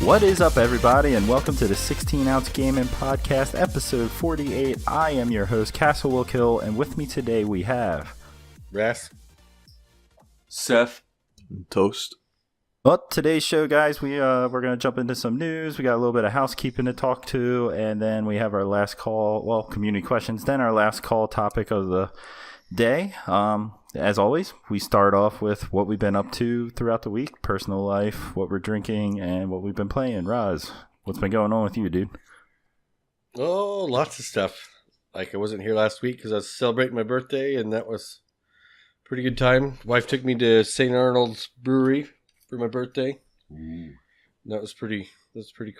What is up, everybody, and welcome to the 16-Ounce Gaming Podcast, episode 48. I am your host, Castle Will Kill, and with me today we have... Ras. Surf. Toast. Well, today's show, guys, we're going to jump into some news. We got a little bit of housekeeping to talk to, and then we have our last call, community questions, then our last call topic of the day. As always, we start off with what we've been up to throughout the week, personal life, what we're drinking, and what we've been playing. Roz, what's been going on with you, dude? Oh, lots of stuff. Like, I wasn't here last week because I was celebrating my birthday, and that was a pretty good time. Wife took me to St. Arnold's Brewery for my birthday. That was pretty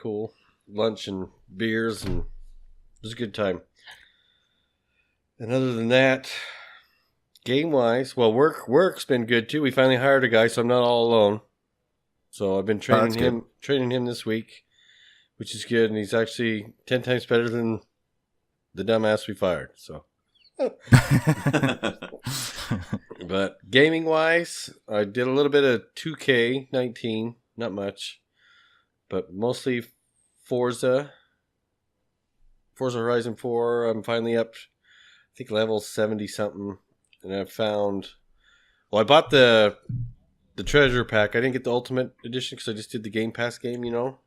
cool. Lunch and beers, and it was a good time. And other than that, game-wise, well, work's been good too. We finally hired a guy, so I'm not all alone. So I've been training him this week, which is good, and he's actually 10 times better than the dumbass we fired. So, but gaming-wise, I did a little bit of 2K19, not much, but mostly Forza Horizon 4. I'm finally up, I think, level 70-something. And I found... Well, I bought the treasure pack. I didn't get the Ultimate Edition because I just did the Game Pass game, you know?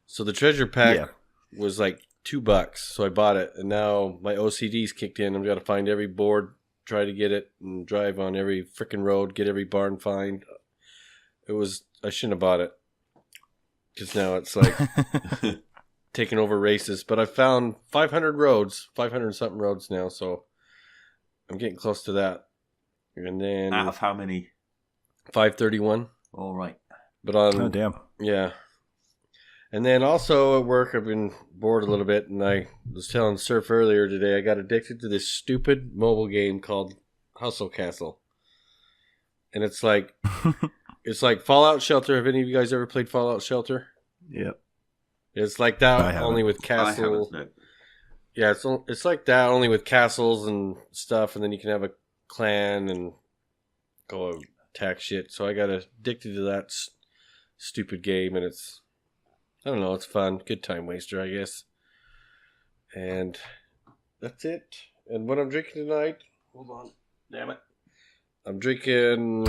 So the treasure pack was like $2. So I bought it. And now my OCD's kicked in. I've got to find every board, try to get it, and drive on every freaking road, get every barn find. I shouldn't have bought it. Because now it's like taking over races. But I found 500-something roads now, so... I'm getting close to that. And then... Out of how many? 531. All right. But oh, damn. Yeah. And then also at work, I've been bored a little bit, and I was telling Surf earlier today, I got addicted to this stupid mobile game called Hustle Castle. And it's like... it's like Fallout Shelter. Have any of you guys ever played Fallout Shelter? Yep. It's like that, only with castle... Yeah, it's like that, only with castles and stuff, and then you can have a clan and go attack shit. So I got addicted to that stupid game, and it's fun. Good time waster, I guess. And that's it. And what I'm drinking tonight, hold on, damn it. I'm drinking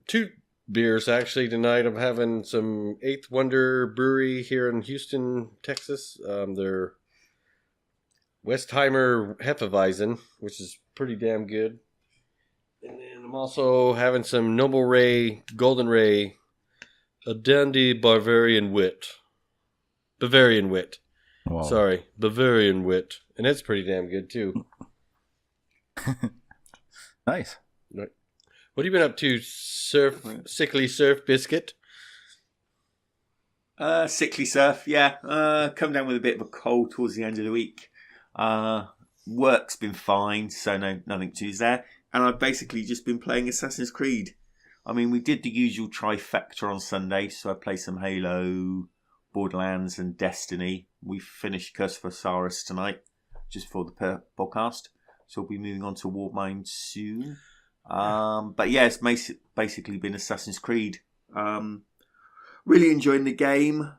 2 beers, actually, tonight. I'm having some Eighth Wonder Brewery here in Houston, Texas. They're Westheimer Hefeweizen, which is pretty damn good. And then I'm also having some Noble Ray, Golden Ray, a dandy Bavarian wit. Wow. Sorry, Bavarian wit. And it's pretty damn good, too. Nice. Right. What have you been up to, Sickly Surf Biscuit? Sickly Surf, yeah. Come down with a bit of a cold towards the end of the week. Work's been fine, so nothing to use there. And I've basically just been playing Assassin's Creed. I mean, we did the usual trifecta on Sunday, so I played some Halo, Borderlands, and Destiny. We finished Curse of Osiris tonight, just for the podcast. So we'll be moving on to Warmind soon. But yeah, it's basically been Assassin's Creed. Really enjoying the game.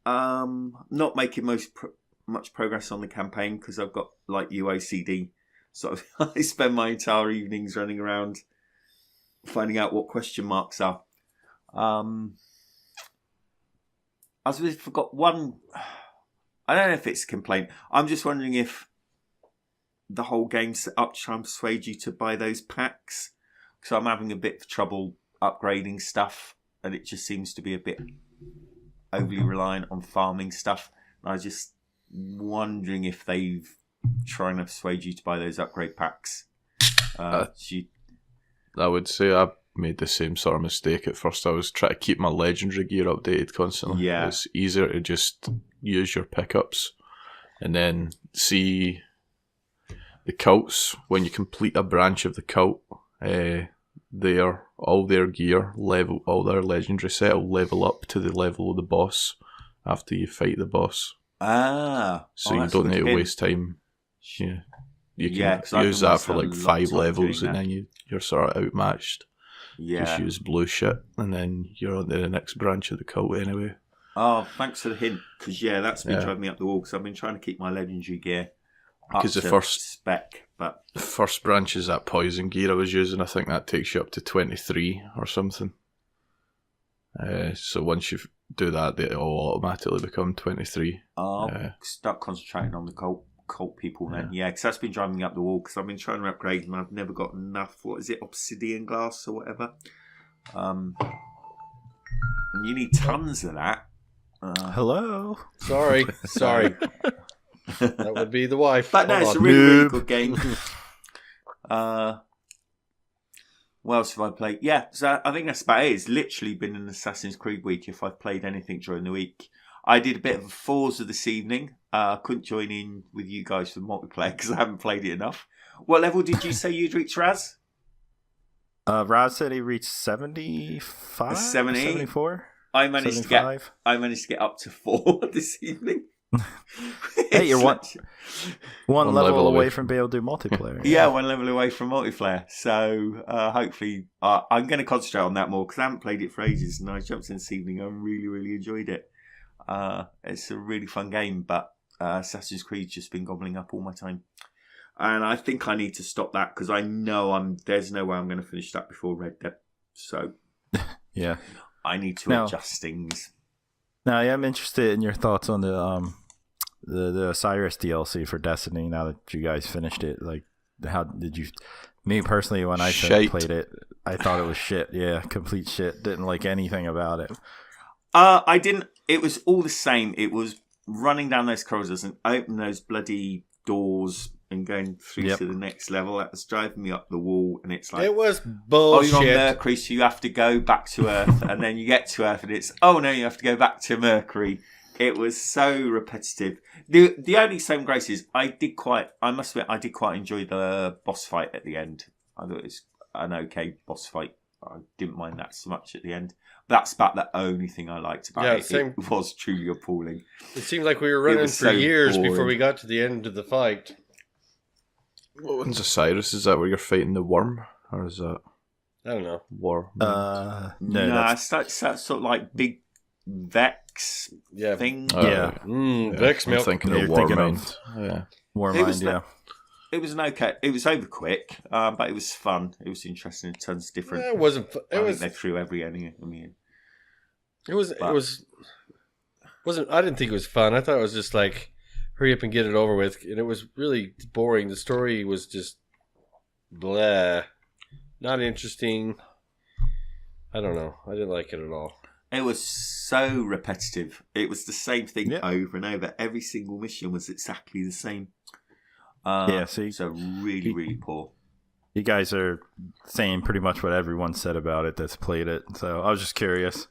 Not making much progress on the campaign because I've got, like you, OCD. So I spend my entire evenings running around finding out what question marks are. I forgot one. I don't know if it's a complaint. I'm just wondering if the whole game's set up to try and persuade you to buy those packs. Because I'm having a bit of trouble upgrading stuff, and it just seems to be a bit overly reliant on farming stuff. And I was just wondering if they've trying to persuade you to buy those upgrade packs. I would say I made the same sort of mistake at first. I was trying to keep my legendary gear updated constantly. Yeah. It's easier to just use your pickups and then see the cults. When you complete a branch of the cult, all their gear level, all their legendary set will level up to the level of the boss after you fight the boss. So you don't need to waste time. Yeah, you can use that for like 5 levels, and then you're sort of outmatched. Yeah. Just use blue shit, and then you're on to the next branch of the cult anyway. Oh, thanks for the hint, because that's been driving me up the wall, because I've been trying to keep my legendary gear up to spec. But the first branch is that poison gear I was using. I think that takes you up to 23 or something. So once you do that, they all automatically become 23. I'll start concentrating on the cult people then. Yeah, because that's been driving me up the wall, because I've been trying to upgrade and I've never got enough, what is it, obsidian glass or whatever. And you need tons of that. Hello. Sorry. That would be the wife. But no, it's a really good game. What else have I played? Yeah, so I think that's about it. It's literally been an Assassin's Creed week if I've played anything during the week. I did a bit of a Forza this evening. I couldn't join in with you guys for multiplayer because I haven't played it enough. What level did you say you'd reach, Raz? Raz said he reached 75? 74? I managed to get up to 4 this evening. Hey, you're one level away from being able to do multiplayer. Yeah, one level away from multiplayer. So hopefully, I'm going to concentrate on that more because I haven't played it for ages, and I jumped in this evening. I really, really enjoyed it. It's a really fun game, but Assassin's Creed's just been gobbling up all my time, and I think I need to stop that because I know there's no way I'm going to finish that before Red Dead. So yeah. I need to adjust things. Now, I'm interested in your thoughts on the Osiris DLC for Destiny. Now that you guys finished it, like, how did you? Me personally, when I played it, I thought it was shit. Yeah, complete shit. Didn't like anything about it. I didn't. It was all the same. It was running down those corridors and opening those bloody doors and going through to the next level. That was driving me up the wall, and it's like, it was bullshit. Oh, you're on Mercury, so you have to go back to Earth, and then you get to Earth, and it's, oh no, you have to go back to Mercury. It was so repetitive. The only saving grace is I did quite enjoy the boss fight at the end. I thought it was an okay boss fight. I didn't mind that so much at the end. That's about the only thing I liked about it. Same. It was truly appalling. It seemed like we were running for years before we got to the end of the fight. What one's Osiris? Is that where you're fighting the worm? Or is that... I don't know. War? No, it's sort of like big Vex thing. Vex milk. I'm thinking of Warmind. Yeah. Warmind, It was an okay. It was over quick, but it was fun. It was interesting. Tons of different. It wasn't. They threw every enemy. It wasn't. I didn't think it was fun. I thought it was just like, hurry up and get it over with, and it was really boring. The story was just blah, not interesting. I don't know. I didn't like it at all. It was so repetitive. It was the same thing over and over. Every single mission was exactly the same. So really, really poor. You guys are saying pretty much what everyone said about it that's played it. So I was just curious,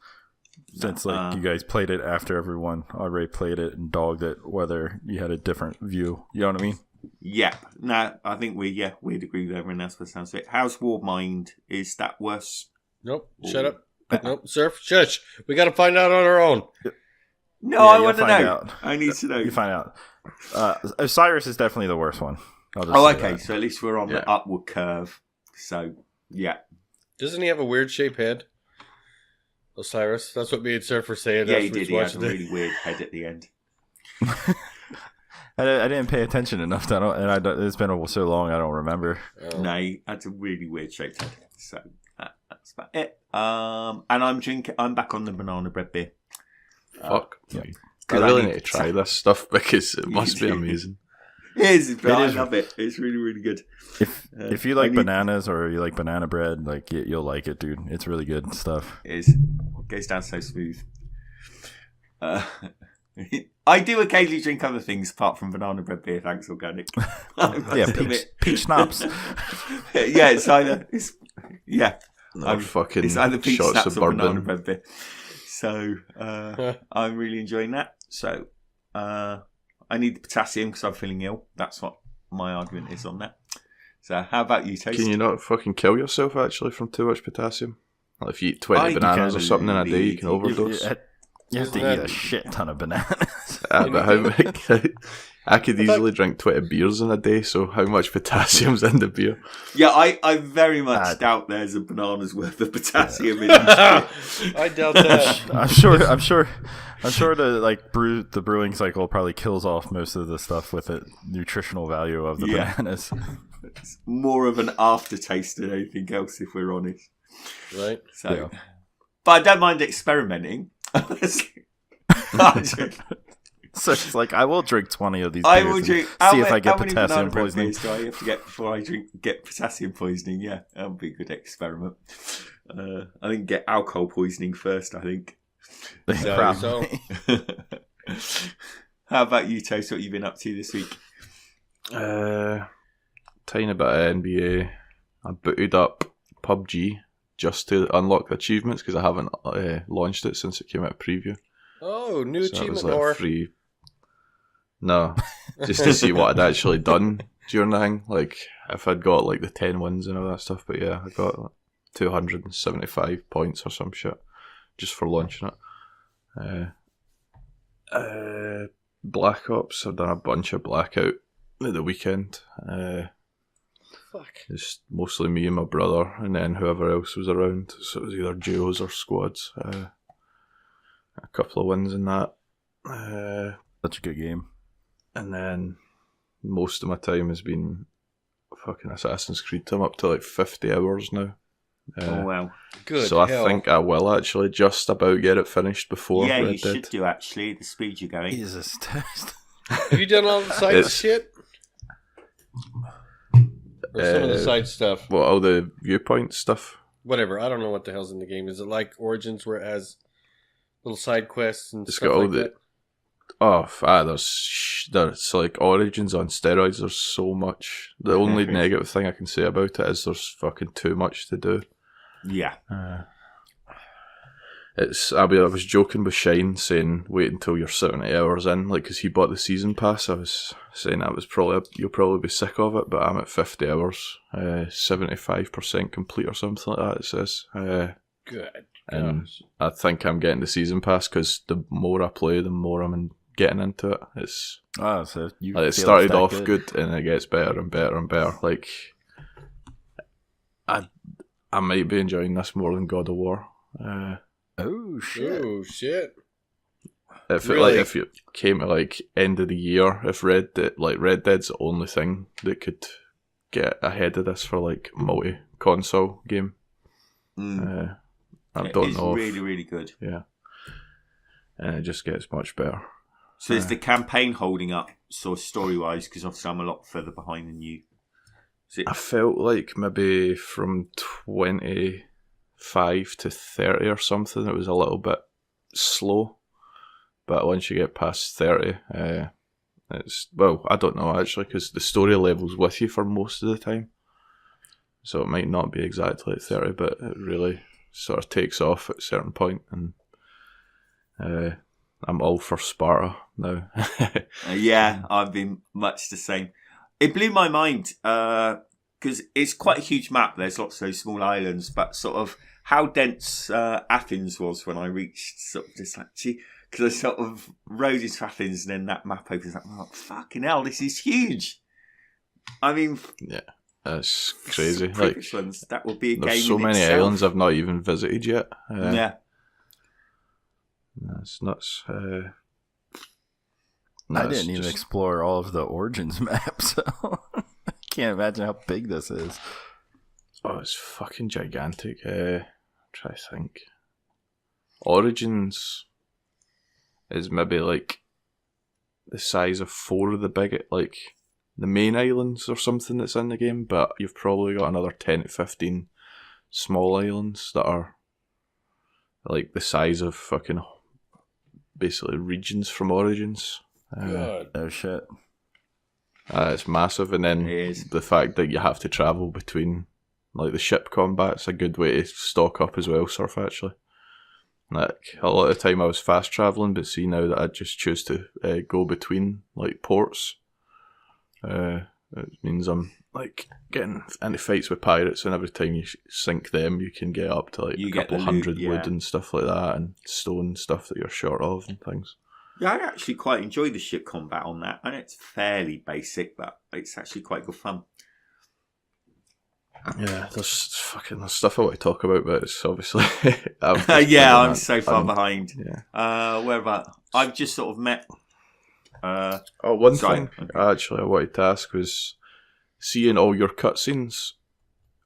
since you guys played it after everyone already played it and dogged it, whether you had a different view. You know what I mean? Yep. No, I think we'd agree with everyone else. That sounds it. How's Warmind? Is that worse? Nope. Shut up. Nope. Surf. Shush. We got to find out on our own. No, I want to know. I need to know. You find out. Osiris is definitely the worst one. Okay. So at least we're on the upward curve. So, yeah. Doesn't he have a weird shaped head? Osiris? That's what me and Surf were saying. Yeah, he did. He had a really weird head at the end. I didn't pay attention enough. It's been so long, I don't remember. No, he had a really weird shaped head. So that's about it. And I'm back on the banana bread beer. Fuck. I really need to try this stuff because it must be amazing. It is, I love it. It's really, really good. If you like bananas or you like banana bread, like you'll like it, dude. It's really good stuff. It is. It goes down so smooth. I do occasionally drink other things apart from banana bread beer. Thanks, organic. Peach schnapps. It's either fucking it's either peach shots schnapps of or bourbon. banana bread beer. So I'm really enjoying that. So I need the potassium because I'm feeling ill. That's what my argument is on that. So how about you, Toast? Can you not fucking kill yourself actually from too much potassium? Like if you eat 20 bananas or something in a day, you can overdose. You have to eat a shit ton of bananas. But I could easily drink 20 beers in a day, so how much potassium's in the beer? Yeah, I very much doubt there's a banana's worth of potassium in it. I doubt that. I'm sure the brewing cycle probably kills off most of the stuff with the nutritional value of the bananas. It's more of an aftertaste than anything else, if we're honest. Right. So, but I don't mind experimenting. So it's like, I will drink 20 of these I beers will drink. see if I get potassium poisoning. Do I have to get before I get potassium poisoning? Yeah, that would be a good experiment. I think get alcohol poisoning first. I think. So. How about you, Toast? What have you been up to this week? Tiny bit of NBA. I booted up PUBG just to unlock the achievements because I haven't launched it since it came out preview. Oh, new So achievement it was or free. No, just to see what I'd actually done during the thing. Like if I'd got like the 10 wins and all that stuff. But yeah, I got like 275 points or some shit just for launching it. Black Ops. I've done a bunch of Blackout at the weekend. fuck? It's mostly me and my brother, and then whoever else was around. So it was either duos or squads. A couple of wins in that. Such a good game. And then most of my time has been fucking Assassin's Creed. I'm up to like 50 hours now. Oh wow. Good. So hell. I think I will actually just about get it finished before Yeah, Red you Dead. should do actually. The speed you're going. Jesus test. Have you done all the side shit? Or some of the side stuff? Well, all the viewpoint stuff. Whatever. I don't know what the hell's in the game. Is it like Origins where it has little side quests and It's stuff got all like the- that? There's like Origins on steroids. There's so much. The only negative thing I can say about it is there's fucking too much to do. Yeah. I was joking with Shine saying wait until you're 70 hours in, like because he bought the season pass. I was saying you'll probably be sick of it, but I'm at 50 hours, 75% complete or something like that. It says. Good. And I think I'm getting the season pass because the more I play, the more I'm getting into it. It's So you like it feel started it's that off good and it gets better and better and better. Like I might be enjoying this more than God of War. Oh shit! Oh shit! If you came to like end of the year, if Red Dead's the only thing that could get ahead of this for like multi-console game. I don't know. It's really, really good. Yeah, and it just gets much better. So is the campaign holding up, sort of story-wise? Because obviously I'm a lot further behind than you. I felt like maybe from 25 to 30 or something, it was a little bit slow. But once you get past 30, it's, well, I don't know actually, because the story level's with you for most of the time. So it might not be exactly at 30, but it really sort of takes off at a certain point, and I'm all for Sparta now. Yeah, I've been much the same. It blew my mind because it's quite a huge map. There's lots of those small islands, but sort of how dense Athens was when I reached sort of just like, gee, because I sort of rode into Athens and then that map opens up. I'm like, fucking hell, this is huge. I mean, yeah, that's crazy. Like ones, that would be a game. There's so many islands I've not even visited yet. Yeah, that's nuts. I didn't even explore all of the Origins maps, so I can't imagine how big this is. Oh, it's fucking gigantic. Try to think. Origins is maybe like the size of 4 of the big, like the main islands or something that's in the game, but you've probably got another 10 to 15 small islands that are like the size of fucking basically regions from Origins. Oh shit. It's massive, and then the fact that you have to travel between, like, the ship combat's a good way to stock up as well, surf actually. Like, a lot of the time I was fast travelling, but see now that I just choose to go between, like, ports. It means I'm like getting into fights with pirates, and every time you sink them, you can get up to like You a get couple the hundred loot, wood and stuff like that, and stone stuff that you're short of and things. Yeah, I actually quite enjoy the ship combat on that, and it's fairly basic, but it's actually quite good fun. Yeah, there's stuff I want to talk about, but it's obviously I'm so far behind. Yeah. Where about? I've just sort of met. One sorry. thing actually I wanted to ask was, seeing all your cutscenes,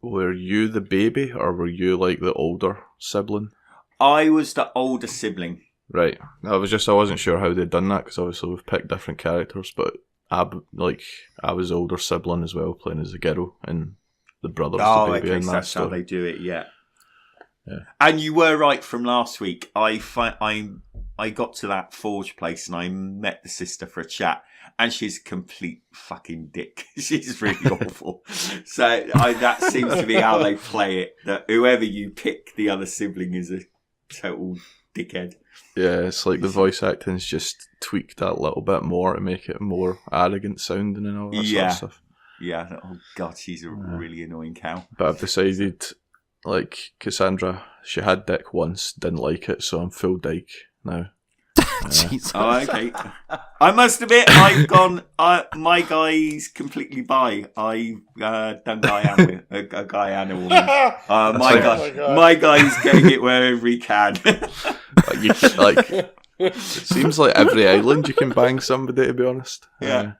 were you the baby or were you like the older sibling? I was the older sibling. Right. I wasn't sure how they'd done that, because obviously we've picked different characters, but I was the older sibling as well, playing as a girl, and the brother's the baby in that that's story. how they do it. Yeah. Yeah. And you were right from last week. I got to that forge place and I met the sister for a chat, and she's a complete fucking dick. She's really awful. So that seems to be how they play it. That whoever you pick, the other sibling is a total dickhead. Yeah, it's like the voice acting's just tweaked that little bit more to make it more arrogant sounding and all that sort of stuff. Yeah. Oh god, she's a really annoying cow. But I've decided, like Cassandra, she had dick once, didn't like it, so I'm full dyke now. Jesus. Oh, okay. I must admit, I've gone. My guy's completely bi. I've done guy and with a guy and a woman. My guy's getting it wherever he can. It seems like every island you can bang somebody, to be honest. Yeah.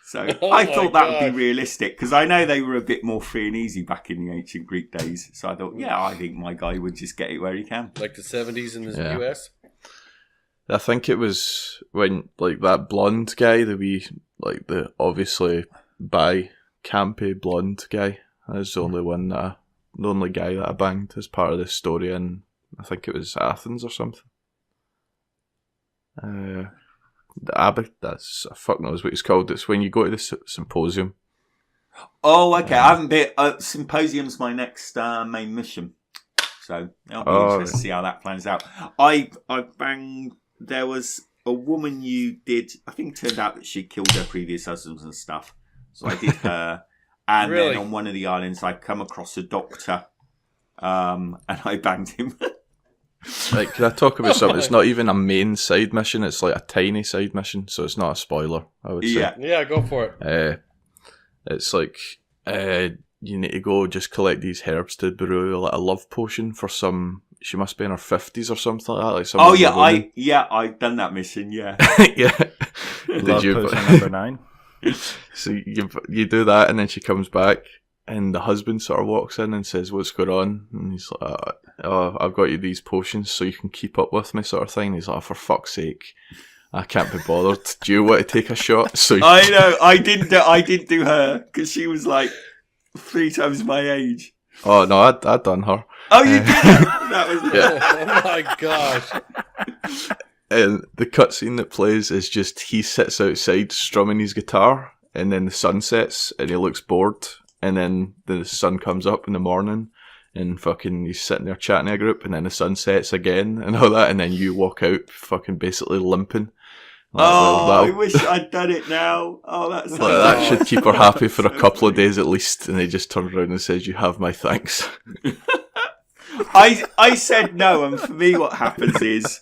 So I thought that would be realistic, because I know they were a bit more free and easy back in the ancient Greek days. So I thought, I think my guy would just get it where he can. Like the 70s in the US? I think it was when, like, that blonde guy, the obviously bi, campy blonde guy, is the only guy that I banged as part of this story in, I think it was Athens or something. The abbot, fuck knows what it's called. It's when you go to the symposium. Oh, okay. I haven't been. Symposium's my next main mission, so I'll be interested to see how that plans out. I banged. There was a woman you did. I think it turned out that she killed her previous husbands and stuff. So I did her, and then on one of the islands, I come across a doctor, and I banged him. Like, can I talk about something? It's not even a main side mission. It's like a tiny side mission, so it's not a spoiler, I would say. Yeah, go for it. It's like you need to go just collect these herbs to brew like a love potion for some. She must be in her 50s or something like that. Like I've done that mission. Yeah, yeah. Love potion number 9. So you do that, and then she comes back, and the husband sort of walks in and says, "What's going on?" And he's like, "Oh, I've got you these potions so you can keep up with me," sort of thing. And he's like, "Oh, for fuck's sake, I can't be bothered. Do you want to take a shot?" So I know. I didn't do her because she was like 3 times my age. Oh no, I'd done her. Oh, you did? That was Oh my gosh. And the cutscene that plays is just he sits outside strumming his guitar, and then the sun sets, and he looks bored, and then the sun comes up in the morning, and fucking he's sitting there chatting in a group, and then the sun sets again, and all that, and then you walk out fucking basically limping. Like, I wish I'd done it now. Oh, that's that should keep her happy for a couple of days at least, and he just turns around and says, "You have my thanks." I said no, and for me what happens is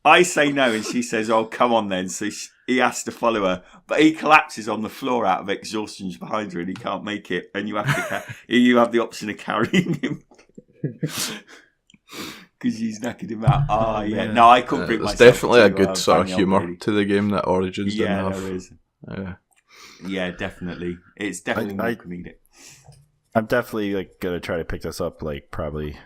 I say no and she says, "Oh, come on then." So he has to follow her, but he collapses on the floor out of exhaustion behind her and he can't make it, and you have the option of carrying him because she's knackered him out. No, I couldn't bring myself. There's definitely a good sort of humour to the game that Origins didn't have. There is. Yeah, definitely. It's definitely more comedic. I'm definitely gonna try to pick this up probably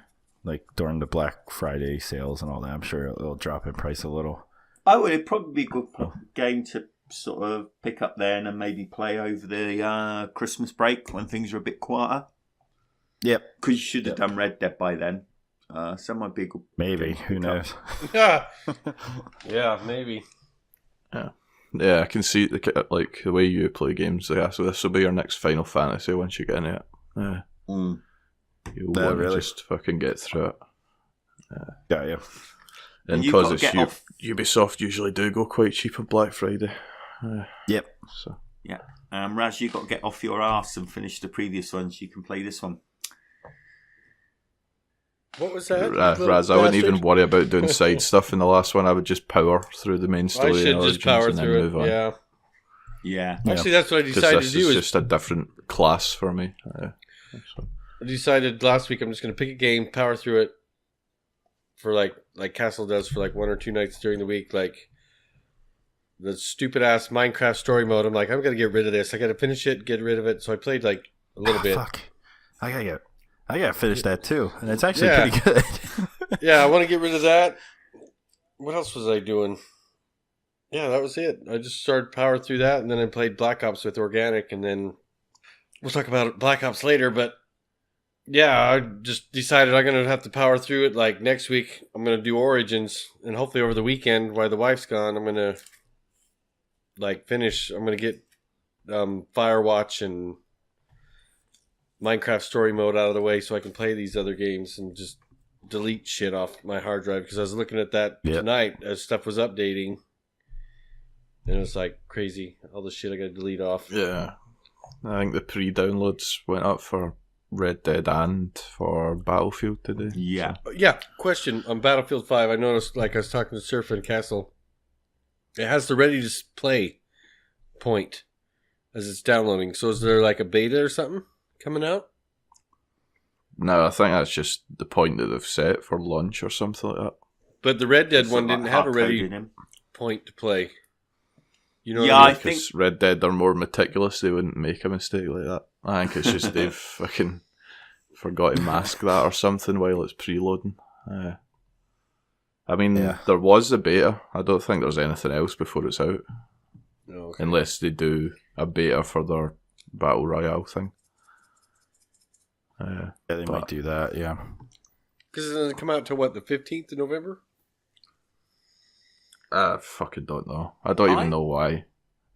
during the Black Friday sales and all that. I'm sure it'll drop in price a little. Oh, it'd probably be a good game to sort of pick up then and maybe play over the Christmas break when things are a bit quieter. Yep. Because you should have done Red Dead by then. So might be a good maybe. Who knows? Yeah, maybe. Yeah, I can see the way you play games. Yeah, so this will be your next Final Fantasy once you get in it. Yeah. You'll want to just fucking get through it. Yeah. And because it's Ubisoft usually do go quite cheap on Black Friday. Yep. So yeah. Raz, you got to get off your ass and finish the previous ones. You can play this one. What was that? Raz, I wouldn't even worry about doing side stuff in the last one. I would just power through the main story. I should just power through it. On. Yeah. Actually, that's what I decided to do. It's just a different class for me. I decided last week I'm just going to pick a game, power through it for like Castle does for like 1 or 2 nights during the week. Like the stupid ass Minecraft story mode. I'm like, I'm going to get rid of this. I got to finish it, get rid of it. So I played like a little bit. Fuck. I gotta finish that too, and it's actually pretty good. Yeah, I want to get rid of that. What else was I doing? Yeah, that was it. I just started power through that, and then I played Black Ops with Organic, and then we'll talk about Black Ops later. But yeah, I just decided I'm gonna have to power through it. Like next week, I'm gonna do Origins, and hopefully over the weekend, while the wife's gone, I'm gonna finish. I'm gonna get Firewatch and Minecraft story mode out of the way so I can play these other games and just delete shit off my hard drive, because I was looking at that tonight as stuff was updating and it was like crazy, all the shit I gotta delete off. Yeah, I think the pre-downloads went up for Red Dead and for Battlefield today. Yeah, question on Battlefield 5, I noticed, like I was talking to Surf and Castle, it has the ready to play point as it's downloading. So is there like a beta or something coming out? No, I think that's just the point that they've set for launch or something like that. But the Red Dead one didn't have a ready point to play. You know, I think Red Dead are more meticulous. They wouldn't make a mistake like that. I think it's just they've fucking forgot to mask that or something while it's preloading. I mean, there was a beta. I don't think there's anything else before it's out. Okay. Unless they do a beta for their Battle Royale thing. They might do that, yeah. Because it doesn't come out till what, the 15th of November? I fucking don't know. I don't even know why.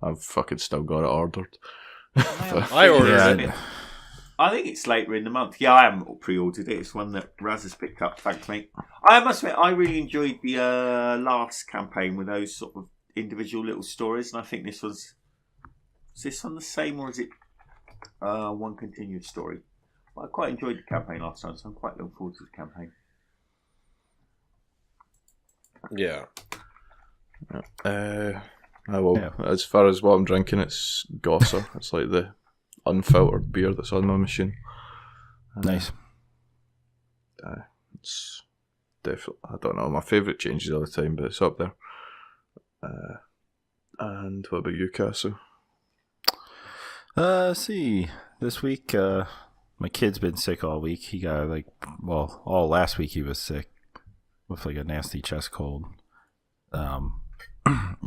I've fucking still got it ordered. I ordered it. I think it's later in the month. Yeah, I haven't pre-ordered it. It's one that Raz has picked up. Thanks, mate. I must admit, I really enjoyed the last campaign with those sort of individual little stories, and I think this was... Is this one the same, or is it one continuous story? I quite enjoyed the campaign last time, so I'm quite looking forward to the campaign. Yeah. As far as what I'm drinking, it's Gosser. It's like the unfiltered beer that's on my machine. Nice. It's definitely, I don't know, my favourite changes all the time, but it's up there. And what about you, Castle? See, this week, my kid's been sick all week. He got all last week he was sick with like a nasty chest cold.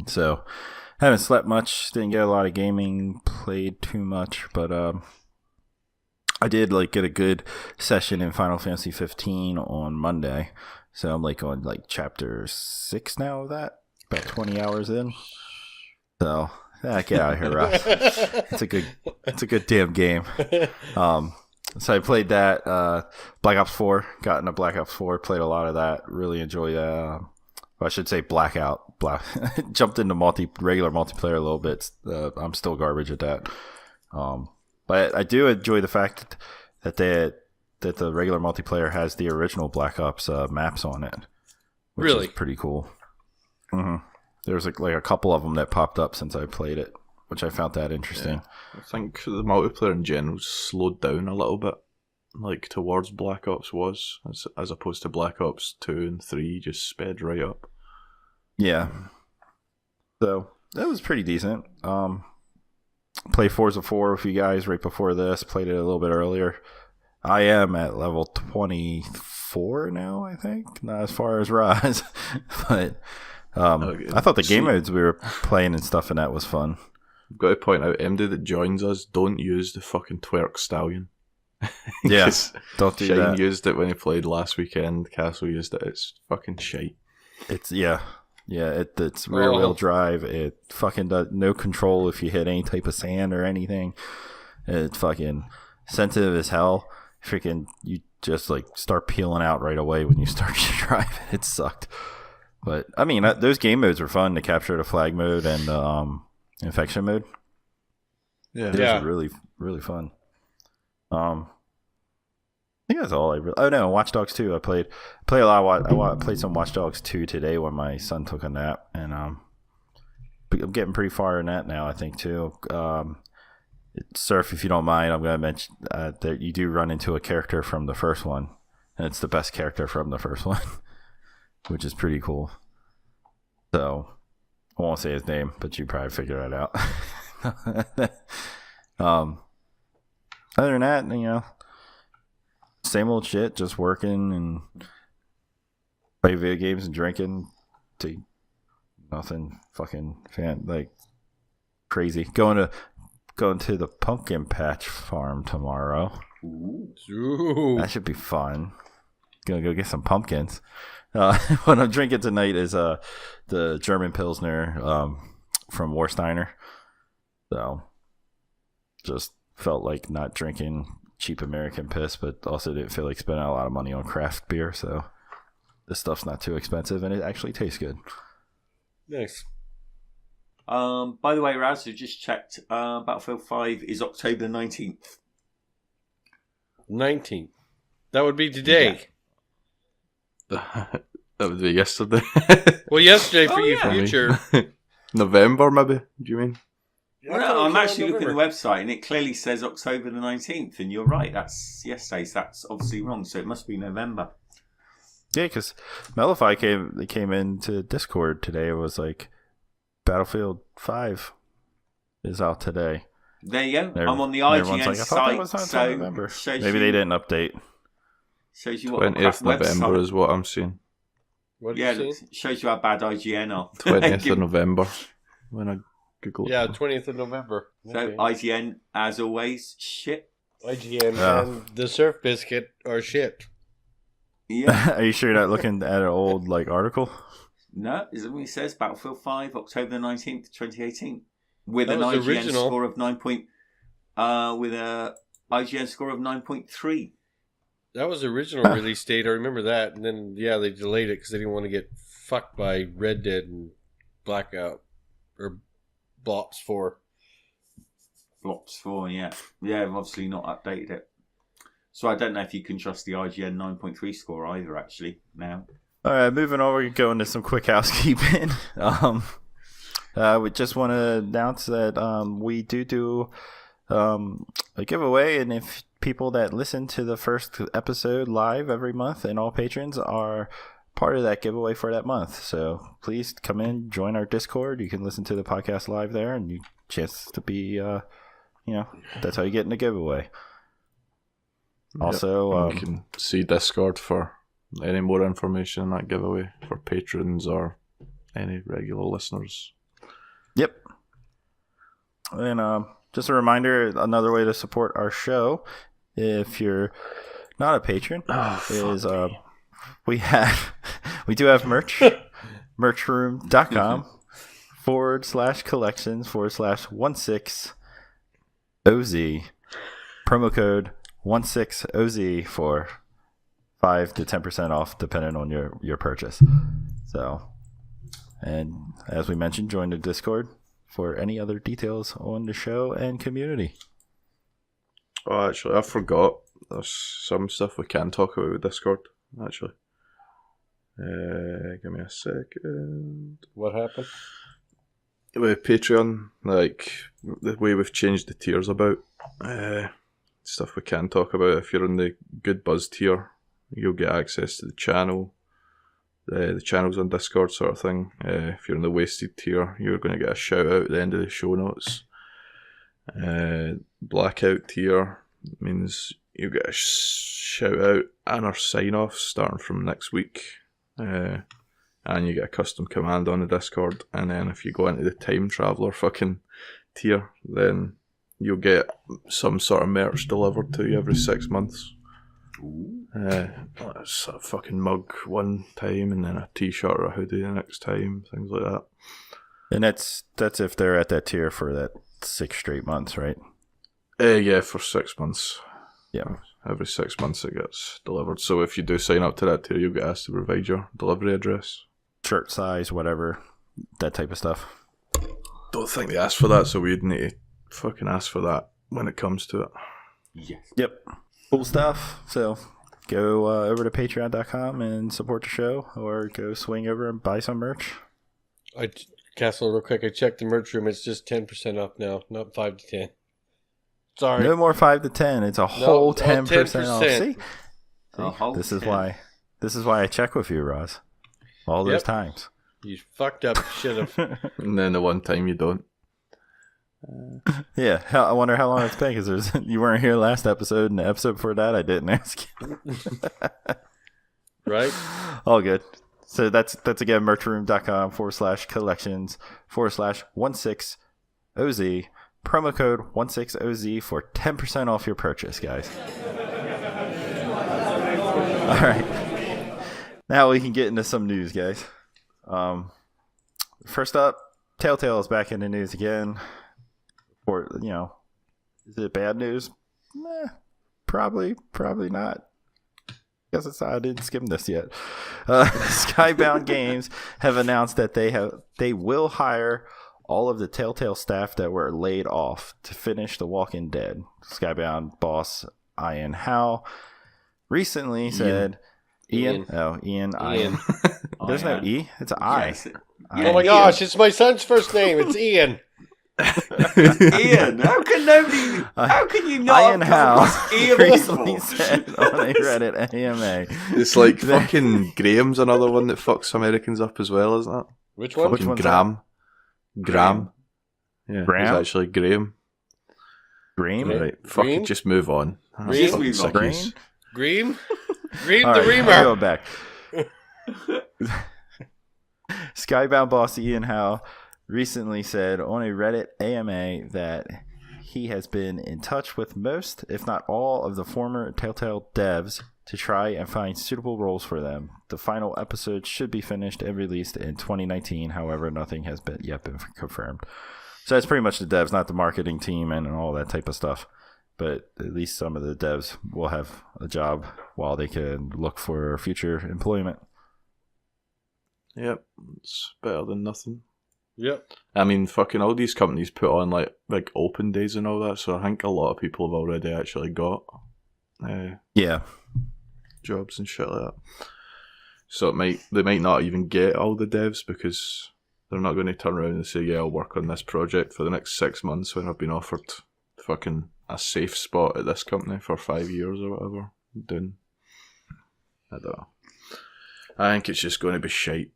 So haven't slept much, didn't get a lot of gaming, played too much, but I did get a good session in Final Fantasy 15 on Monday. So I'm on chapter 6 now of that, about 20 hours in. So get out of here, Ross. It's a good damn game. So I played that. Black Ops 4, got into Black Ops 4, played a lot of that. Really enjoyed that. I should say Blackout. Jumped into regular multiplayer a little bit. I'm still garbage at that. But I do enjoy the fact that the regular multiplayer has the original Black Ops maps on it. Which is pretty cool. Mm-hmm. There's a couple of them that popped up since I played it, which I found that interesting. Yeah. I think the multiplayer in general slowed down a little bit, towards Black Ops was, as opposed to Black Ops 2 and 3 just sped right up. Yeah. So, that was pretty decent. Played Forza 4 with you guys right before this, played it a little bit earlier. I am at level 24 now, I think. Not as far as Rise, but... I thought the game modes we were playing and stuff in that was fun. I've got to point out, MD that joins us, don't use the fucking twerk stallion. Yeah, don't do Shane that. used it when he played last weekend. Castle used it. It's fucking shite. It's it's rear wheel drive. It fucking does no control if you hit any type of sand or anything. It's fucking sensitive as hell. Freaking, you just start peeling out right away when you start to drive. It sucked. But, I mean, those game modes were fun, to capture the flag mode and infection mode. Yeah. It was really, really fun. I think that's all I really... Oh, no, Watch Dogs 2. I played a lot. I played some Watch Dogs 2 today when my son took a nap, and I'm getting pretty far in that now, I think, too. Surf, if you don't mind, I'm going to mention that you do run into a character from the first one, and it's the best character from the first one, which is pretty cool. So, I won't say his name, but you probably figure it out. Other than that, you know, same old shit, just working and play video games and drinking. To nothing fucking crazy. Going to the pumpkin patch farm tomorrow. Ooh. That should be fun. Gonna go get some pumpkins. What I'm drinking tonight is the German Pilsner from Warsteiner. So just felt like not drinking cheap American piss, but also didn't feel like spending a lot of money on craft beer. So this stuff's not too expensive, and it actually tastes good. Nice. By the way, Raz, I just checked. Battlefield 5 is October 19th. 19th. That would be today. That would be yesterday. Well, yesterday for you, yeah. future. November, maybe? Do you mean? Well, no, I'm actually looking at the website, and it clearly says October the 19th, and you're right. That's yesterday, so that's obviously wrong. So it must be November. Yeah, because Mellify came into Discord today. It was like Battlefield 5 is out today. There you go. And I'm on the everyone's IGN like, I thought that site, was not so until November. shows Maybe they didn't update. Shows you what a crap 20th November website. is what I'm seeing. What did Yeah, you say? it shows you how bad IGN are. 20th of November. When I Google Yeah, it. 20th of November. So Okay. IGN, as always, shit. IGN Yeah. and the Surf Biscuit are shit. Yeah. Are you sure you're not looking at an old article? No, is it what it says? Battlefield 5, October 19th, 2018. With That an was IGN original. score of 9. With a IGN score of 9.3. That was the original release date. I remember that. And then, yeah, they delayed it because they didn't want to get fucked by Red Dead and Blackout. Or Blops 4. Flops 4, yeah. Yeah, I've obviously not updated it. So I don't know if you can trust the IGN 9.3 score either, actually, now. All right, moving on. We're going to some quick housekeeping. We just want to announce that we do a giveaway, and if people that listen to the first episode live every month and all patrons are part of that giveaway for that month. So please come in, join our Discord. You can listen to the podcast live there, and you chance to be, that's how you get in the giveaway. Also, you can see Discord for any more information on that giveaway for patrons or any regular listeners. Yep. And just a reminder, another way to support our show, if you're not a patron, is we do have merch, merchroom.com /collections/16OZ, promo code 16OZ for 5 to 10% off depending on your purchase. So, and as we mentioned, join the Discord for any other details on the show and community. Oh, actually, I forgot. There's some stuff we can talk about with Discord, actually. Give me a second. What happened? With Patreon, the way we've changed the tiers about, stuff we can talk about. If you're in the Good Buzz tier, you'll get access to the channel, the channels on Discord sort of thing. If you're in the Wasted tier, you're going to get a shout out at the end of the show notes. Blackout tier means you get a shout out and our sign off starting from next week. And you get a custom command on the Discord. And then if you go into the Time Traveller fucking tier, then you'll get some sort of merch delivered to you every 6 months. It's a fucking mug one time, and then a t-shirt or a hoodie the next time, things like that. And that's if they're at that tier for that 6 straight months, right? Yeah, for 6 months. Yeah. Every 6 months it gets delivered. So if you do sign up to that tier, you'll get asked to provide your delivery address. Shirt size, whatever, that type of stuff. Don't think they asked for that, so we'd need to fucking ask for that when it comes to it. Yes. Yep. Cool stuff. So go over to patreon.com and support the show, or go swing over and buy some merch. Castle, real quick, I checked the merch room. It's just 10% off now, not 5 to 10. Sorry. No more 5 to 10. It's a whole 10% off. See? This is 10. why. This is why I check with you, Roz. All those times. You fucked up. Should have. And then the one time you don't. Yeah, I wonder how long it's been, because you weren't here last episode, and the episode before that I didn't ask you. Right? All good. So that's again merchroom.com/collections/16OZ. Promo code 16OZ for 10% off your purchase, guys. All right. Now we can get into some news, guys. First up, Telltale is back in the news again. Or, is it bad news? Probably not. I didn't skim this yet. Skybound Games have announced that they will hire all of the Telltale staff that were laid off to finish The Walking Dead. Skybound boss Ian Howe recently said... Ian. There's no E. It's an I. Yes. Oh my gosh, it's my son's first name. It's Ian. Ian, how can you not Ian Howe Ian recently before? said on a Reddit AMA. It's like fucking Graham's another one that fucks Americans up as well, isn't it? Which one? Which one's Graham. Graham. Yeah, Graham? it's actually Graham. Green? Right, fuck Green? it, just move on. Green? Fucking Move on. sickies. Green? Green All the right, Reamer. I'll go back. Skybound boss Ian Howe recently said on a Reddit AMA that he has been in touch with most, if not all, of the former Telltale devs to try and find suitable roles for them. The final episode should be finished and released in 2019. However, nothing has yet been confirmed. So that's pretty much the devs, not the marketing team and all that type of stuff. But at least some of the devs will have a job while they can look for future employment. Yep, it's better than nothing. Yep. I mean, fucking all these companies put on like open days and all that, so I think a lot of people have already actually got Yeah. jobs and shit like that. So they might not even get all the devs because they're not going to turn around and say, yeah, I'll work on this project for the next 6 months when I've been offered fucking a safe spot at this company for 5 years or whatever. Doing, I don't know. I think it's just going to be shite.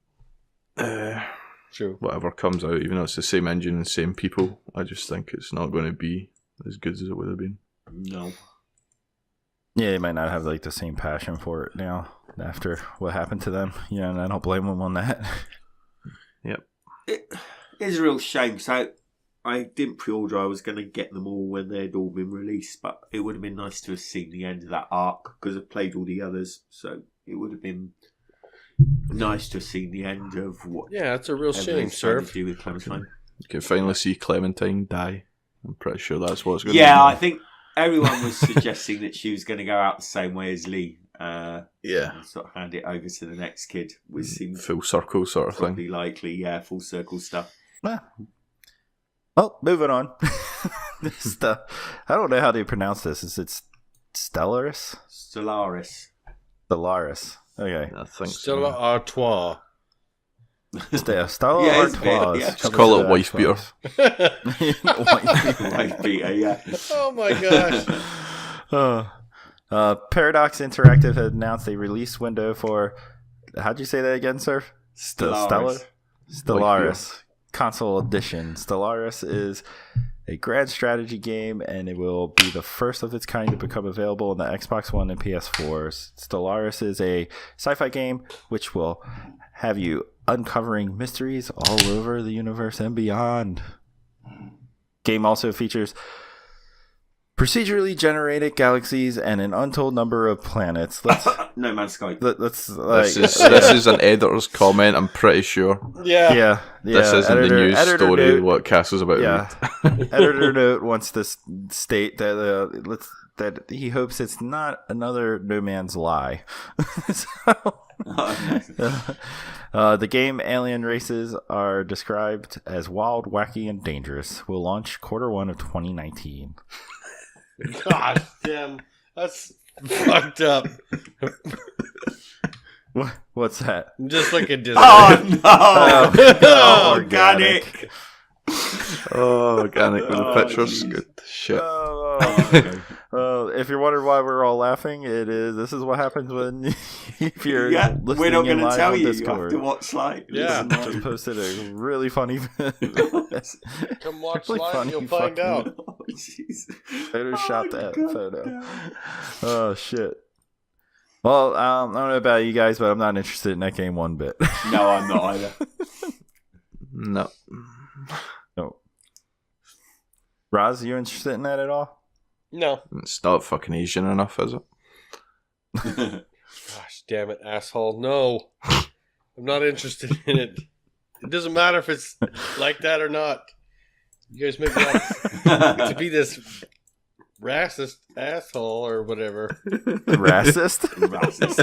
True. Whatever comes out, even though it's the same engine and same people, I just think it's not going to be as good as it would have been. No. Yeah, they might not have like the same passion for it now after what happened to them. And I don't blame them on that. Yep. It is a real shame. So I didn't pre-order. I was going to get them all when they'd all been released, but it would have been nice to have seen the end of that arc because I've played all the others. So it would have been nice to have seen the end of what. Yeah, it's a real shame, everything's trying sir. to do with Clementine. You can finally see Clementine die. I'm pretty sure that's what it's going to be. Yeah, I think everyone was suggesting that she was going to go out the same way as Lee. Yeah. And sort of hand it over to the next kid, which seems Full circle sort of thing. probably likely. Yeah, full circle stuff. Well, moving on. I don't know how to pronounce this. Is it Stellaris? Stellaris. Stellaris. Okay. I think Stella so. Artois. Stella Yeah, Artois. yeah. Just call it wife beater. Wife beater, yeah. Oh my gosh. Paradox Interactive had announced a release window for, how'd you say that again, sir? Stellaris. Stellaris Console Edition. Stellaris is a grand strategy game, and it will be the first of its kind to become available on the Xbox One and PS4. Stellaris is a sci-fi game which will have you uncovering mysteries all over the universe and beyond. Game also features procedurally generated galaxies and an untold number of planets. No Man's Sky. Let's like This is an editor's comment, I'm pretty sure. Yeah. This isn't the news story note, what Castle's about. Yeah. Editor note wants to state that that he hopes it's not another No Man's Lie. So, The game Alien Races are described as wild, wacky, and dangerous. Will launch Q1 of 2019. God damn, that's fucked up. What's that? Just like a Disney. Oh no! Oh, Organic. Oh, organic with the pictures. Geez. Good shit. If you're wondering why we're all laughing, this is what happens when if you're Yeah, listening we're not in going to live tell on you. You Discord. have to watch live. Yeah. Just posted a really funny Come watch really live, funny you'll find fucking out. Oh, jeez. Photoshopped that God photo. damn. Oh shit. Well, I don't know about you guys, but I'm not interested in that game one bit. No, I'm not either. No. No. Roz, you interested in that at all? No. It's not fucking Asian enough, is it? Gosh damn it, asshole. No. I'm not interested in it. It doesn't matter if it's like that or not. You guys make me out to be this racist asshole or whatever. Racist? Racist.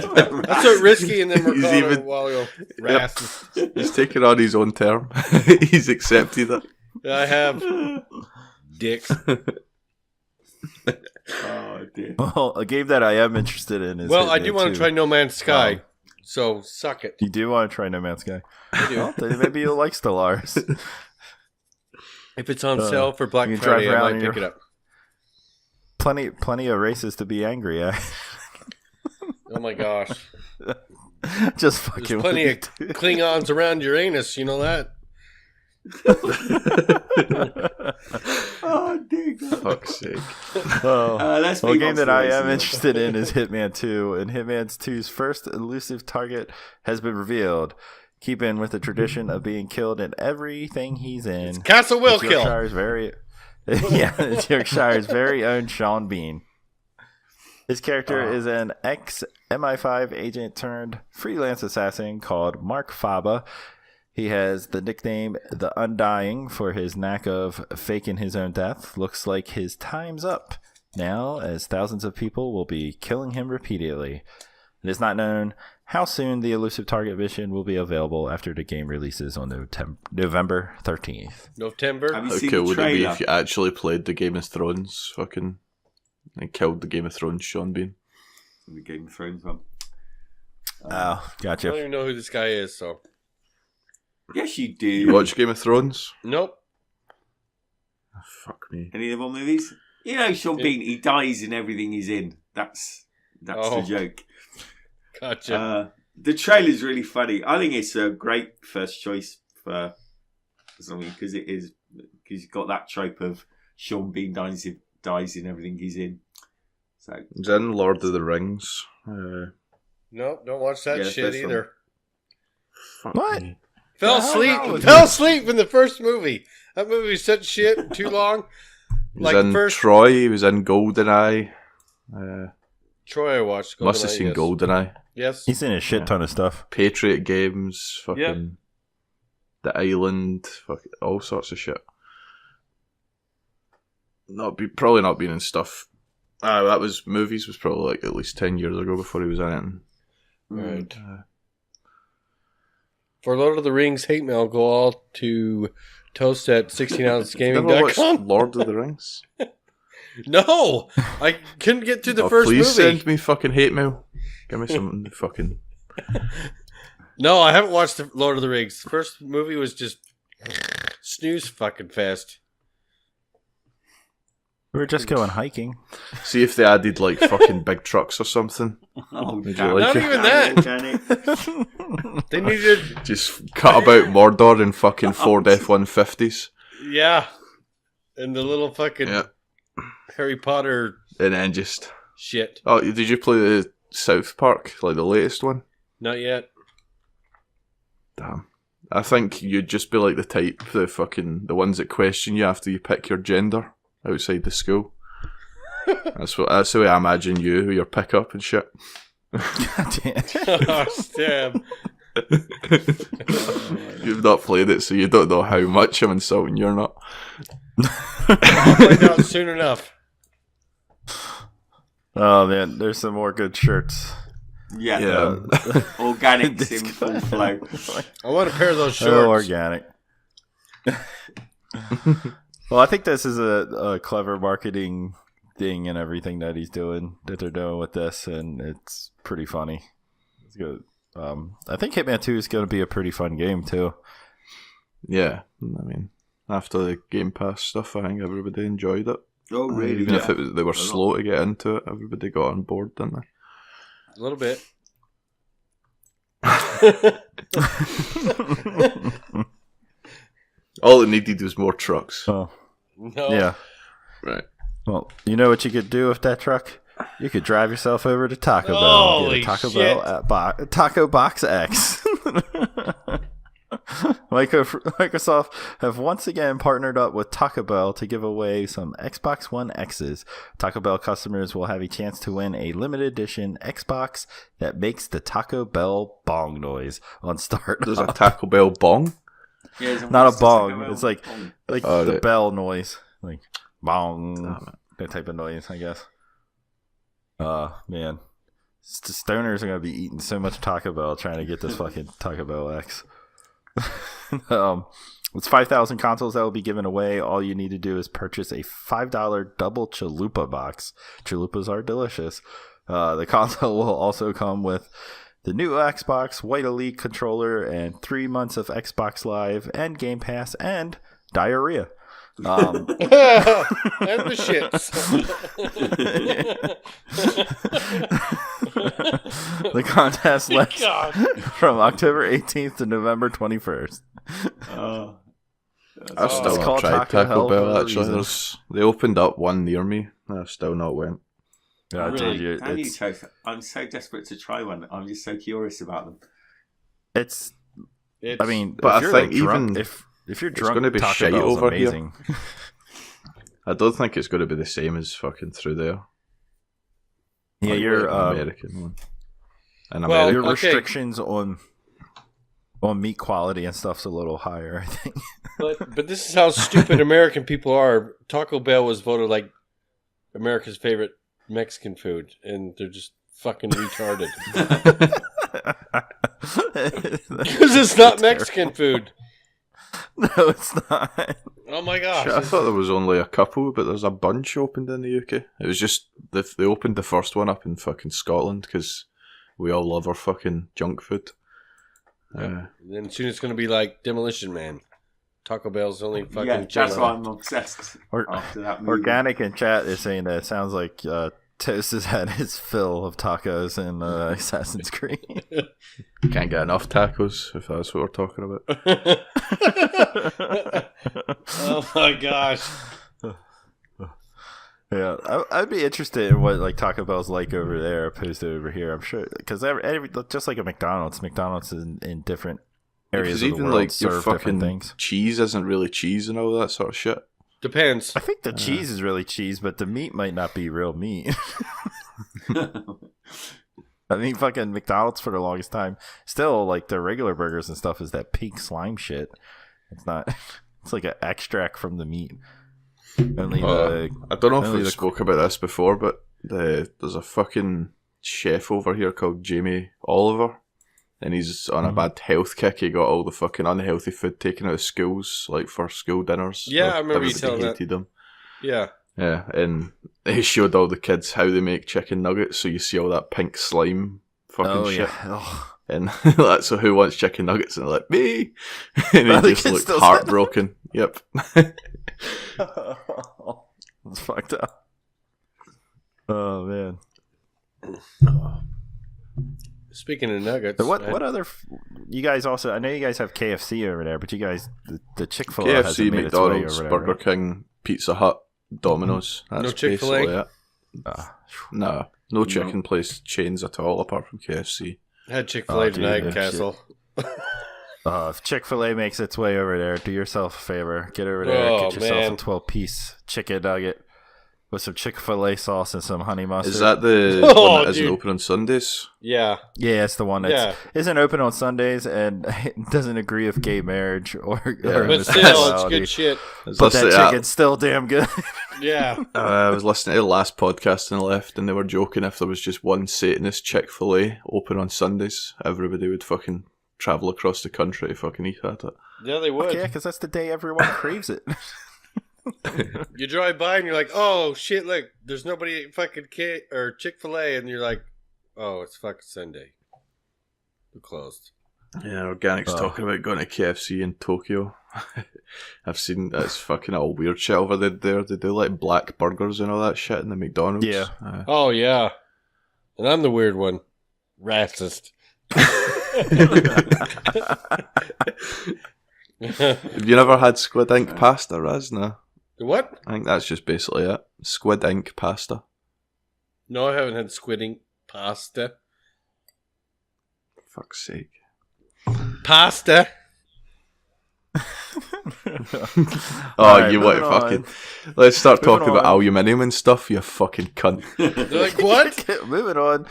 That's what Risky and then we're He's calling even- it a while ago. Racist. He's taken on his own term. He's accepted it. I have dicks. Oh, dear. Well, a game that I am interested in is. Well, I Hitman do want 2. to try No Man's Sky. Um, So suck it. You do want to try No Man's Sky? I do. Well, then maybe you'll like Stellaris. If it's on sale for Black you can drive Friday, I around might in pick your- it up. Plenty of races to be angry at. Oh my gosh. Just fucking. There's plenty of with Klingons around Uranus, you know that? Oh, dear God. Fuck's sake. Oh. Let's Well, a move game on that to I racing am now. interested in is Hitman 2, and Hitman 2's first elusive target has been revealed. Keeping with the tradition of being killed in everything he's in. Castle will It's kill. Yorkshire's very, it's Yorkshire's very own Sean Bean. His character is an ex-MI5 agent turned freelance assassin called Mark Faba. He has the nickname The Undying for his knack of faking his own death. Looks like his time's up now, as thousands of people will be killing him repeatedly. It is not known how soon the elusive target mission will be available after the game releases on November 13th. November. Have you How seen cool the would it be trailer? if you actually played the Game of Thrones fucking and killed the Game of Thrones Sean Bean? The Game of Thrones one. Oh, I gotcha. don't even know who this guy is, so. Yes, you do. You watch Game of Thrones? Nope. Oh, fuck me. Any of the movies? You know, Sean Yeah. Bean, he dies in everything he's in. That's Oh. the joke. Gotcha. The trailer's really funny. I think it's a great first choice for something because you've got that trope of Sean Bean dies in everything he's in. So He's in Lord of the Rings. Nope, don't watch that Yeah, shit first one. either. Fuck What? me. Fell The hell asleep. wrong with Fell you? asleep in the first movie. That movie was such shit. Too long. He was Like in first Troy, he was in GoldenEye. Troy I watched. Must have GoldenEye, seen yes. GoldenEye. Yes. He's in a shit ton of stuff. Patriot Games, fucking Yep. The Island, fucking all sorts of shit. Probably not been in stuff. That was movies was probably like at least 10 years ago before he was in it. Right. For Lord of the Rings hate mail, go all to toast at Never watched 16ouncegaming.com. Lord of the Rings. No! I couldn't get to the first please movie. send me fucking hate mail. Give me something fucking. No, I haven't watched the Lord of the Rings. The first movie was just snooze fucking fest. We were just going hiking. See if they added like fucking big trucks or something. Oh, Would you damn like Not it? even that. They needed, Just cut about Mordor in fucking Ford F-150s. yeah. And the little fucking Yeah. Harry Potter And then just. shit. Oh, did you play the South Park? Like the latest one? Not yet. Damn. I think you'd just be like the ones that question you after you pick your gender outside the school. That's the way I imagine you, your pickup and shit. God damn. Oh, damn. You've not played it, so you don't know how much I'm insulting you're not. I'll find out soon enough. Oh man, there's some more good shirts. Yeah. Yeah. Organics in full flow. I want a pair of those shorts. So organic. Well, I think this is a clever marketing thing and everything that they're doing with this, and it's pretty funny. It's good. I think Hitman 2 is going to be a pretty fun game too. Yeah, I mean, after the Game Pass stuff, I think everybody enjoyed it. Oh, really? Even if they were slow to get into it, everybody got on board, didn't they? A little bit. All it needed was more trucks. Oh, No. yeah. Right. Well, you know what you could do with that truck? You could drive yourself over to Taco Bell. Holy Get a Taco shit. Bell at Taco Box X. Microsoft have once again partnered up with Taco Bell to give away some Xbox One X's. Taco Bell customers will have a chance to win a limited edition Xbox that makes the Taco Bell bong noise on start. There's a Taco Bell bong? Yeah, Not a bong. It's like Oh, the right. bell noise, like bong, that type of noise, I guess. Man, stoners are gonna be eating so much Taco Bell trying to get this fucking Taco Bell X. It's 5,000 consoles that will be given away. All you need to do is purchase a $5 double chalupa box. Chalupas are delicious. The console will also come with the new Xbox White Elite controller and 3 months of Xbox Live and Game Pass and diarrhea. And the shits. The contest lasts God. from October 18th to November 21st. I've still It's not called tried Taco Taco Hell Bell, for a actually. reason. They opened up one near me. I've still not went. Yeah, I told you, I'm so desperate to try one. I'm just so curious about them. it's. It's, I mean, But if I you're think like drunk, even if you're it's drunk, gonna be Taco shite Bell's over here. amazing. I don't think it's going to be the same as fucking through there. Yeah, Like your an American one. In Well, America. your okay. restrictions on meat quality and stuff's a little higher, I think. but this is how stupid American people are. Taco Bell was voted like America's favorite Mexican food, and they're just fucking retarded. Because it's not Mexican food. No, it's not. Oh my gosh. Shit, I thought there was only a couple, but there's a bunch opened in the UK. It was just, they opened the first one up in fucking Scotland, because we all love our fucking junk food. And then soon it's going to be like Demolition Man. Taco Bell's only fucking Yeah, that's channel. why I'm obsessed after that movie. Organic in chat is saying that it sounds like Toast has had his fill of tacos in Assassin's Creed. Can't get enough tacos, if that's what we're talking about. Oh my gosh. Yeah, I'd be interested in what like Taco Bell's like over there opposed to over here. I'm sure because every just like a McDonald's is in different areas Because of the even world like your serve fucking different things. cheese isn't really cheese and all that sort of shit. Depends. I think the cheese is really cheese, but the meat might not be real meat. I mean, fucking McDonald's for the longest time, still like their regular burgers and stuff is that pink slime shit. It's not. It's like an extract from the meat. Only I don't know if only we the- spoke about this before, but there's a fucking chef over here called Jamie Oliver, and he's on a bad health kick. He got all the fucking unhealthy food taken out of schools, like for school dinners. Yeah, I remember you Everybody telling that. hated him. Yeah. Yeah, and he showed all the kids how they make chicken nuggets, so you see all that pink slime fucking shit. Yeah. Oh. And that's so who wants chicken nuggets? And they're like, me! And Oh, the he just kids looked still said- heartbroken. Yep. It's fucked up. Oh man. Speaking of nuggets. So what other? You guys also? I know you guys have KFC over there, but you guys the Chick-fil-A hasn't KFC, made its way McDonald's, over there, Burger King, Pizza Hut, Domino's. That's No Chick-fil-A? basically it. right? No chicken place chains at all apart from KFC. I had Chick-fil-A Oh, dude, tonight, that Castle. If Chick-fil-A makes its way over there, do yourself a favor. Get over there, Oh, get yourself man. a 12-piece chicken nugget. with some Chick-fil-A sauce and some honey mustard. Is that the Oh, one that isn't dude. open on Sundays? Yeah. Yeah, it's the one that isn't open on Sundays and doesn't agree with gay marriage or But still, it's homosexuality. good shit. But that chicken's still damn good. Yeah. I was listening to the last podcast on the left, and they were joking if there was just one Satanist Chick-fil-A open on Sundays, everybody would fucking travel across the country to fucking eat at it. Yeah, they would. Yeah, because that's the day everyone craves it. You drive by and you're like, oh shit, look, there's nobody at fucking Chick-fil-A, and you're like, oh, it's fucking Sunday. We're closed. Yeah, Organic's talking about going to KFC in Tokyo. I've seen that's fucking all weird shit over there. They do like black burgers and all that shit in the McDonald's. Yeah. Oh, yeah. And I'm the weird one. Racist. Have you never had squid ink pasta, Raz? No. What? I think that's just basically it. Squid ink pasta. No, I haven't had squid ink pasta. Fuck's sake. Pasta? Alright, you what? moving on. Fucking. Let's start Moving talking about on. aluminium and stuff. You fucking cunt. They're like, what? Moving on.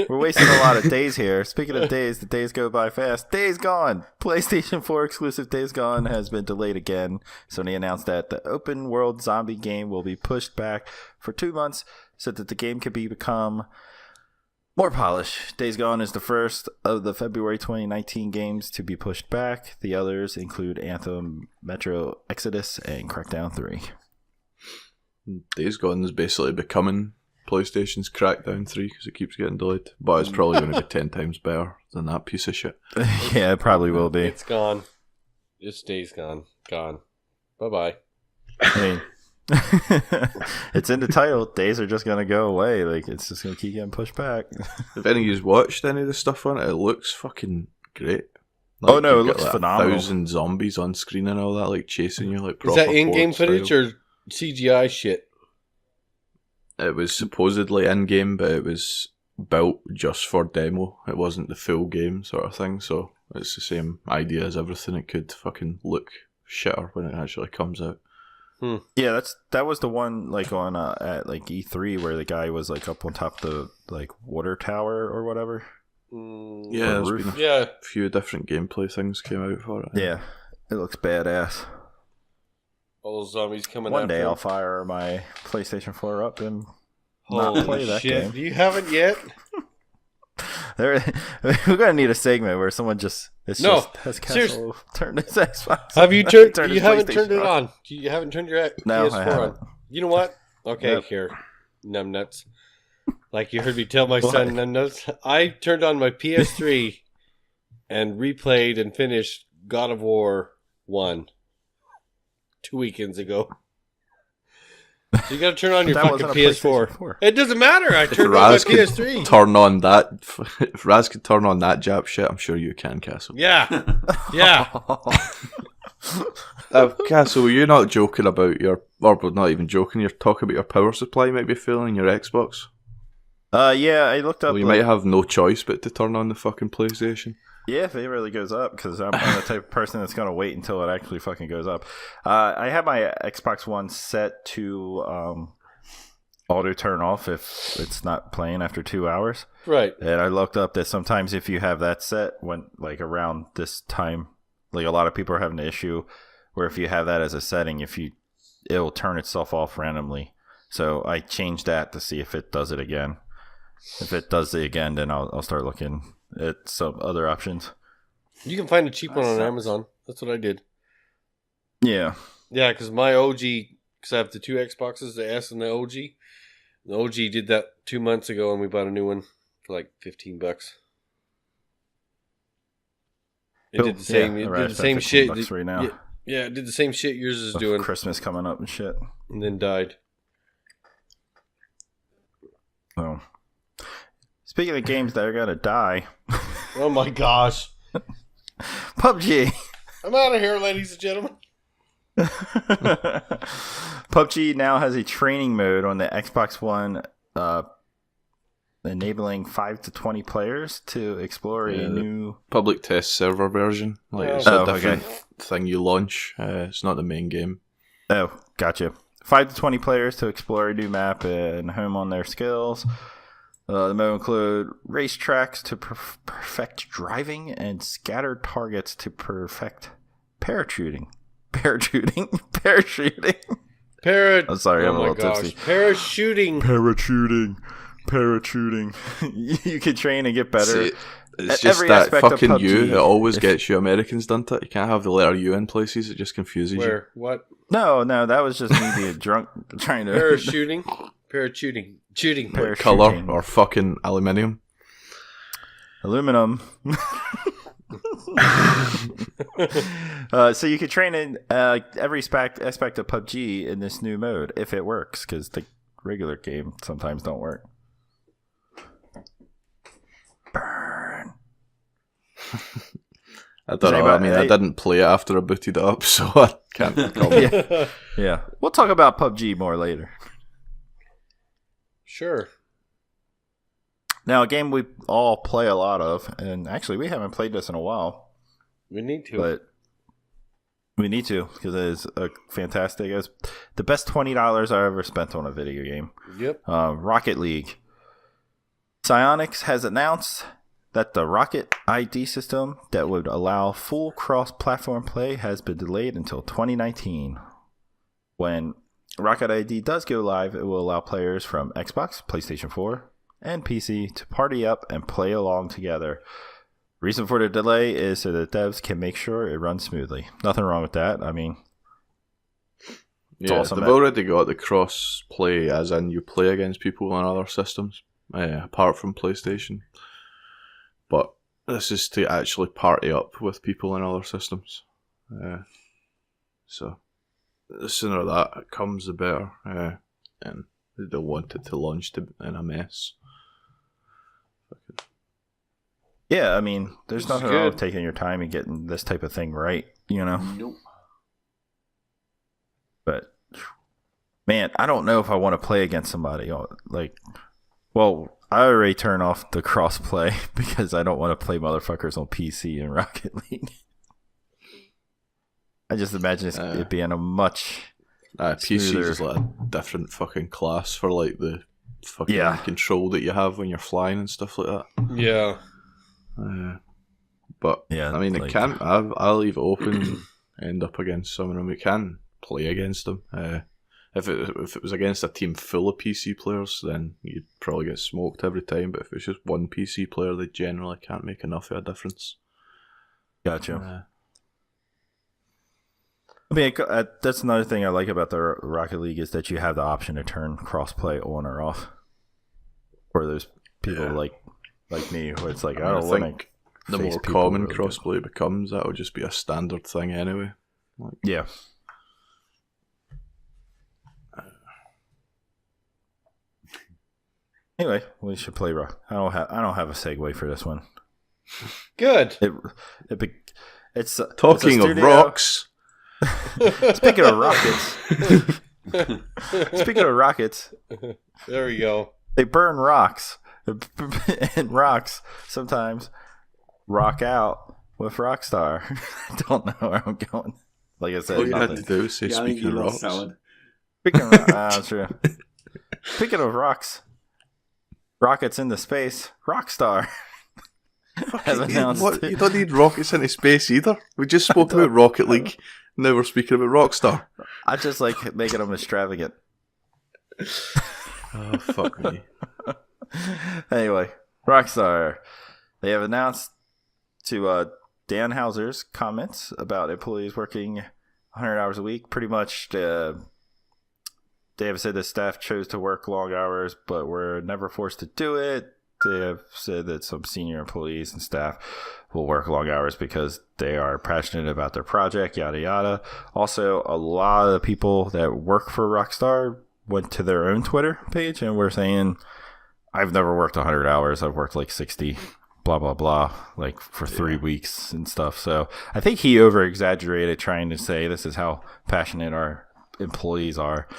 We're wasting a lot of days here. Speaking of days, the days go by fast. Days Gone. PlayStation 4 exclusive Days Gone has been delayed again. Sony announced that the open world zombie game will be pushed back for 2 months so that the game can become more polished. Days Gone is the first of the February 2019 games to be pushed back. The others include Anthem, Metro Exodus, and Crackdown 3. Days Gone is basically becoming PlayStation's Crackdown 3 because it keeps getting delayed. But it's probably going to be 10 times better than that piece of shit. Yeah, it probably will be. It's gone. This day's gone. Gone. Bye-bye. I mean, it's in the title. Days are just going to go away. Like, it's just going to keep getting pushed back. If any of you's watched any of the stuff on it, it looks fucking great. Oh, no, you've it looks got, phenomenal. 1,000 zombies on screen and all that, like chasing you, like Is proper that in-game horde footage style. or CGI shit? It was supposedly in-game, but it was built just for demo. It wasn't the full game sort of thing, so it's the same idea as everything. It could fucking look shitter when it actually comes out. Yeah, that was the one like on at like E3 where the guy was like up on top of the like water tower or whatever. Yeah, there's been Yeah. a few different gameplay things came out for it. Yeah, it looks badass. All those zombies coming One after day him. I'll fire my PlayStation 4 up and not Holy play that shit. game. You haven't yet? We're gonna need a segment where someone just has Castle turned his Xbox. Have you turn turned? his You haven't PlayStation turned it off. on. You haven't turned your No, PS4 I haven't. on. You know what? Okay, Yep. here, numbnuts. Like you heard me tell my What? son, numbnuts. I turned on my PS3 and replayed and finished God of War 1 2 weekends ago. So you got to turn on your That fucking wasn't a PS4. PlayStation 4. It doesn't matter. I If turned on my Raz could PS3. turn on that, if Raz could turn on that Jap shit, I'm sure you can, Castle. Yeah, yeah. Castle, were you not joking about your, or not even joking, you're talking about your power supply might be failing your Xbox? Yeah, I looked up. Well, you like, might have no choice but to turn on the fucking PlayStation. Yeah, if it really goes up, because I'm the type of person that's going to wait until it actually fucking goes up. I have my Xbox One set to auto turn off if it's not playing after 2 hours. Right. And I looked up that sometimes if you have that set, when like around this time, like a lot of people are having an issue where if you have that as a setting, it'll turn itself off randomly. So I changed that to see if it does it again. If it does it again, then I'll start looking at some other options. You can find a cheap one on Amazon. That's what I did. Yeah. Yeah, because my OG, because I have the two Xboxes, the S and the OG. The OG did that 2 months ago, and we bought a new one for like $15. It did the same. Yeah, It did the same shit. $15 right now. Yeah, it did the same shit yours is With doing, Christmas coming up and shit. and then died. So, speaking of games that are gonna die, Oh my gosh! PUBG. I'm out of here, ladies and gentlemen. PUBG now has a training mode on the Xbox One, enabling 5 to 20 players to explore a new Public test server version. Like, it's Oh, a different okay. thing you launch. It's not the main game. Oh, gotcha. 5 to 20 players to explore a new map and home on their skills. The mode include racetracks to perfect driving and scattered targets to perfect parachuting. Parachuting. I'm sorry, I'm a little tipsy. Parachuting. You can train and get better. See, it's just that fucking U. It always gets you Americans, doesn't it? You can't have the letter U in places. It just confuses you. What? No, that was just me being drunk trying to... Parachuting. Like colour or fucking aluminum. So you can train in every aspect of PUBG in this new mode if it works, because the regular game sometimes don't work. Burn. I don't know. I mean, I didn't play it after I booted it up, so I can't comment. Yeah. We'll talk about PUBG more later. Sure. Now, a game we all play a lot of, and actually we haven't played this in a while. We need to. But we need to, because it is a fantastic. It's the best $20 I ever spent on a video game. Yep. Rocket League. Psyonix has announced that the Rocket ID system that would allow full cross-platform play has been delayed until 2019. When Rocket ID does go live, it will allow players from Xbox, PlayStation 4, and PC to party up and play along together. Reason for the delay is so that devs can make sure it runs smoothly. Nothing wrong with that. I mean, it's awesome. They've already got the cross play, as in you play against people on other systems, apart from PlayStation. But this is to actually party up with people on other systems. So the sooner that comes, the better. And they don't want it to launch in a mess. Yeah, I mean, there's nothing wrong with taking your time and getting this type of thing right, you know? Nope. But, man, I don't know if I want to play against somebody. Like, well, I already turned off the crossplay because I don't want to play motherfuckers on PC in Rocket League. I just imagine it being a much PC is like a different fucking class for like the fucking control that you have when you're flying and stuff like that. Yeah. But yeah, I mean, it can. I'll leave it open. End up against some of them. We can play against them. If it was against a team full of PC players, then you'd probably get smoked every time. But if it's just one PC player, they generally can't make enough of a difference. Gotcha. I mean, that's another thing I like about the Rocket League is that you have the option to turn crossplay on or off. For those people like me, who it's like, I don't want to. The more common crossplay becomes, that would just be a standard thing anyway. Yeah. Anyway, we should play Rock. I don't have a segue for this one. Good. It's talking of rocks. Speaking of rockets. There we go. They burn rocks. And rocks sometimes rock out with Rockstar. I don't know where I'm going. Like I said, all you had to do was say speaking of rocks. True. Speaking of rocks, rockets into space, Rockstar has announced. You don't need rockets into space either. We just spoke about Rocket League. Now we're speaking about Rockstar. I just like making them extravagant. Oh, fuck me. Anyway, Rockstar. They have announced to Dan Houser's comments about employees working 100 hours a week. Pretty much, they have said the staff chose to work long hours, but were never forced to do it. They have said that some senior employees and staff will work long hours because they are passionate about their project, yada, yada. Also, a lot of the people that work for Rockstar went to their own Twitter page and were saying, I've never worked 100 hours. I've worked like 60, blah, blah, blah, like for 3 weeks and stuff. So I think he over-exaggerated trying to say this is how passionate our employees are.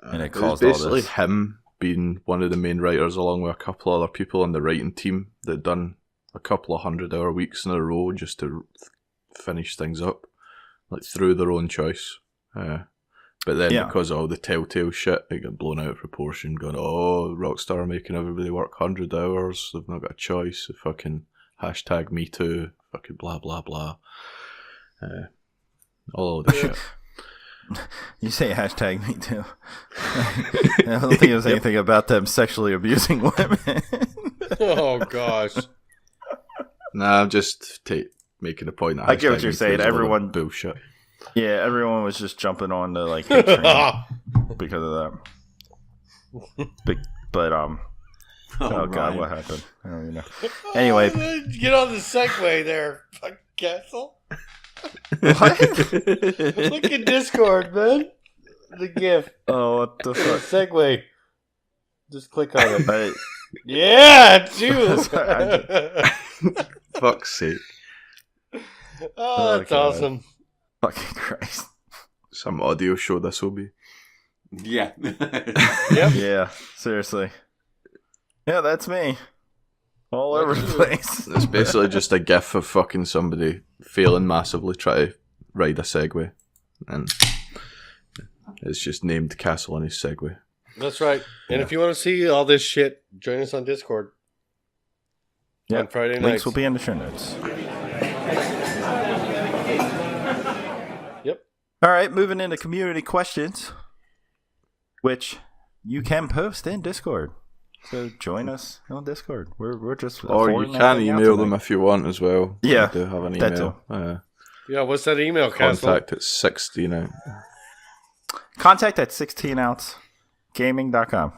And it caused all this. Basically him being one of the main writers along with a couple other people on the writing team that done a couple of 100-hour weeks in a row just to finish things up, like through their own choice. But then Yeah. because of all the Telltale shit, it got blown out of proportion, going, oh, Rockstar are making everybody work 100 hours, they've not got a choice, so fucking hashtag me too, fucking blah, blah, blah. All of the shit. You say hashtag me too. I don't think it was anything about them sexually abusing women. Oh, gosh. Nah, I'm just making a point that I get what hashtag you're me saying. too is a lot of Everyone- bullshit. Yeah, everyone was just jumping on the like hate train because of that. But oh god, Ryan. what happened? I don't even know. Anyway, Get on the Segway there, fuck Castle. what? Look at Discord, man. The GIF. Oh, what the fuck? Segway. Just click on it. I, Yeah, too. Fuck's sake. Oh, that's God. awesome. fucking Christ. Some audio show this will be. Yeah. Yep. Yeah, seriously. Yeah, that's me. All over the That's you. place. It's basically just a gif of fucking somebody failing massively trying to ride a Segway. And it's just named Castle on his Segway. That's right. And if you want to see all this shit, join us on Discord. Yeah, On Friday links nights. will be in the show notes. Yep. All right, moving into community questions, which you can post in Discord. So join us on Discord. We're just Or you forwarding can everything out email them tonight. if you want as well. Yeah, We do have an that email. Yeah, what's that email, Castle? Contact at 16 out. Contact at 16ouncegaming.com.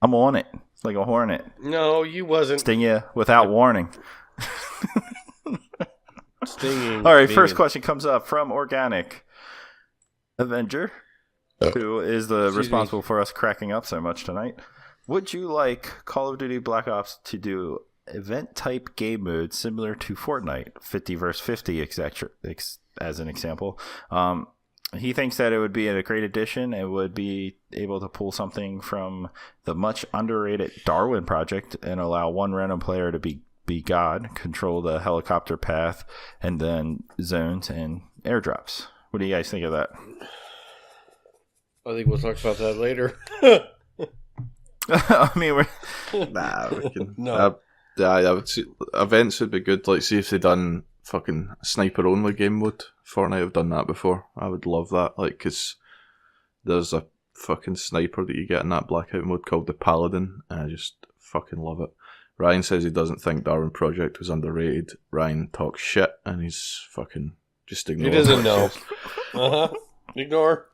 I'm on it. It's like a hornet. No, you wasn't Sting you without warning. stinging. All right, first vegan. question comes up from Organic Avenger, who is the Excuse responsible for us cracking up so much tonight. Would you like Call of Duty Black Ops to do event-type game mode similar to Fortnite, 50 versus 50, as an example? He thinks that it would be a great addition. It would be able to pull something from the much underrated Darwin project and allow one random player to be God, control the helicopter path, and then zones and airdrops. What do you guys think of that? I think we'll talk about that later. I mean, we're... Nah, we can. No. I would see, events would be good. Like, see if they done fucking sniper only game mode. Fortnite have done that before. I would love that. Like, because there's a fucking sniper that you get in that blackout mode called the Paladin, and I just fucking love it. Ryan says he doesn't think Darwin Project was underrated. Ryan talks shit, and he's fucking just ignoring. He doesn't it. know. Uh-huh. Ignore.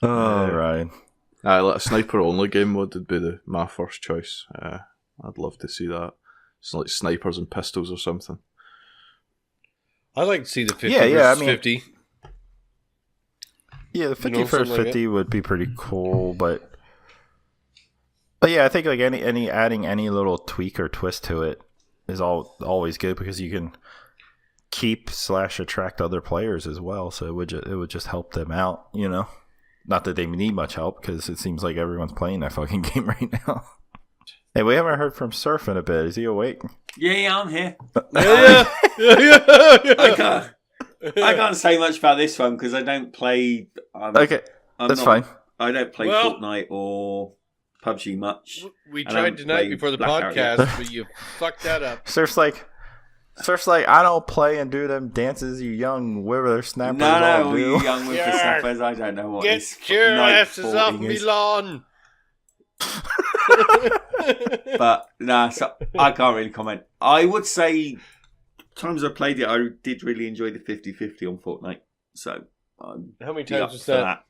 Oh, right. Like a sniper only game mode would be my first choice. I'd love to see that. It's like snipers and pistols or something. I'd like to see the 50 Yeah, I versus mean- 50. Yeah, the 50 You know, first something like 50 would be pretty cool, but yeah, I think like any adding any little tweak or twist to it is always good because you can keep/attract other players as well. So it would just help them out, you know. Not that they need much help because it seems like everyone's playing that fucking game right now. Hey, we haven't heard from Surf in a bit. Is he awake? Yeah, I'm here. Yeah. I can't say much about this one because I don't play. Okay, that's fine. I don't play Well- Fortnite or PUBG much. We And tried I'm tonight playing before the Blackout, podcast, yeah. but you fucked that up. Surf's like, I don't play and do them dances you young whippersnappers No, all all do. you young whippersnappers, I don't know what Get this your night asses off falling me is. lawn. But nah, so I can't really comment. I would say times I played it, I did really enjoy the 50-50 on Fortnite. So I'm How many be up times was for that?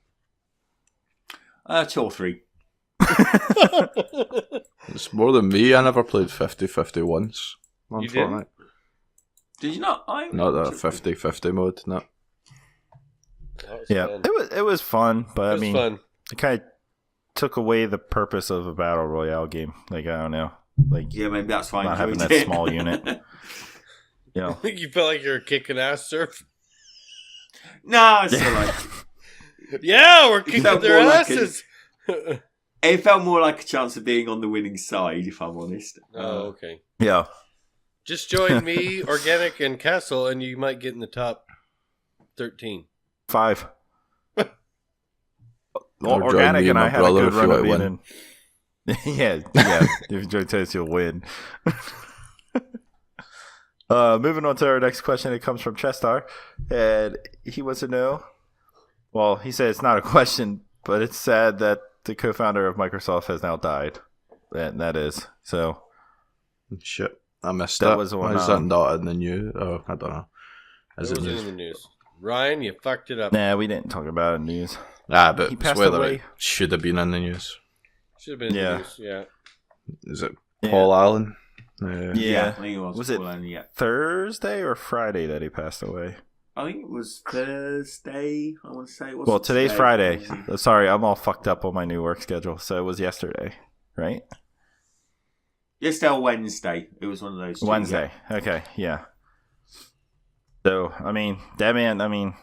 that. 2 or 3. It's more than me. I never played 50-50 once on You didn't? Fortnite. Did you not? Not that 50-50 mode, no. That was Yeah, fun. it was fun, but It I was mean, fun. it kind of took away the purpose of a battle royale game. Like I don't know, like Yeah, maybe that's why I Not having enjoyed that it. small unit. you know. You felt like you were kicking ass, Surf? No, it's still like Yeah, we're kicking felt their more like asses. it felt more like a chance of being on the winning side, if I'm honest. Oh, okay. Yeah, Just join me, Organic, and Castle, and you might get in the top 13. 5. Or join Organic me and and I my had a brother good if you run want of to being win. in. yeah. If you enjoy tennis, you'll win. Moving on to our next question. It comes from Chestar, and he wants to know. Well, he said it's not a question, but it's sad that the co-founder of Microsoft has now died. And that is so. Shit, I missed That that. was Why on, is that not in the news? Oh, I don't know. It Is it wasn't news? in the news. Ryan, you fucked it up. Nah, we didn't talk about it in the news. Ah, but He it's passed whether away. it should have been in the news. Should have been in Yeah. the news. Yeah. Is it Yeah. Paul Allen? Yeah. I think it was. Was it- Thursday or Friday that he passed away? I think it was Thursday. I want to say. Well, today's Friday. Sorry, I'm all fucked up on my new work schedule. So it was yesterday, right? Yesterday or Wednesday. It was one of those. Two, Wednesday. Okay, yeah. So, I mean, that man,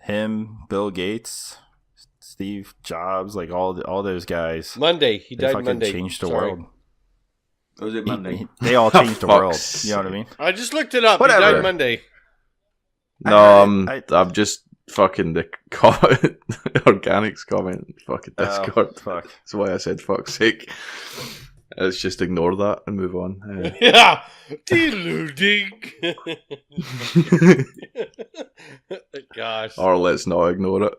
him, Bill Gates, Steve Jobs, like all those guys. Monday. He They died fucking Monday. changed the Sorry. world. Or was it Monday? They all changed the Fuck's world. You know what I mean? I just looked it up. Whatever. He died Monday. No, I- I'm just fucking the organics comment. Fucking Discord. Fuck. That's why I said fuck's sake. Let's just ignore that and move on. Yeah. Deluding. Gosh. Or let's not ignore it.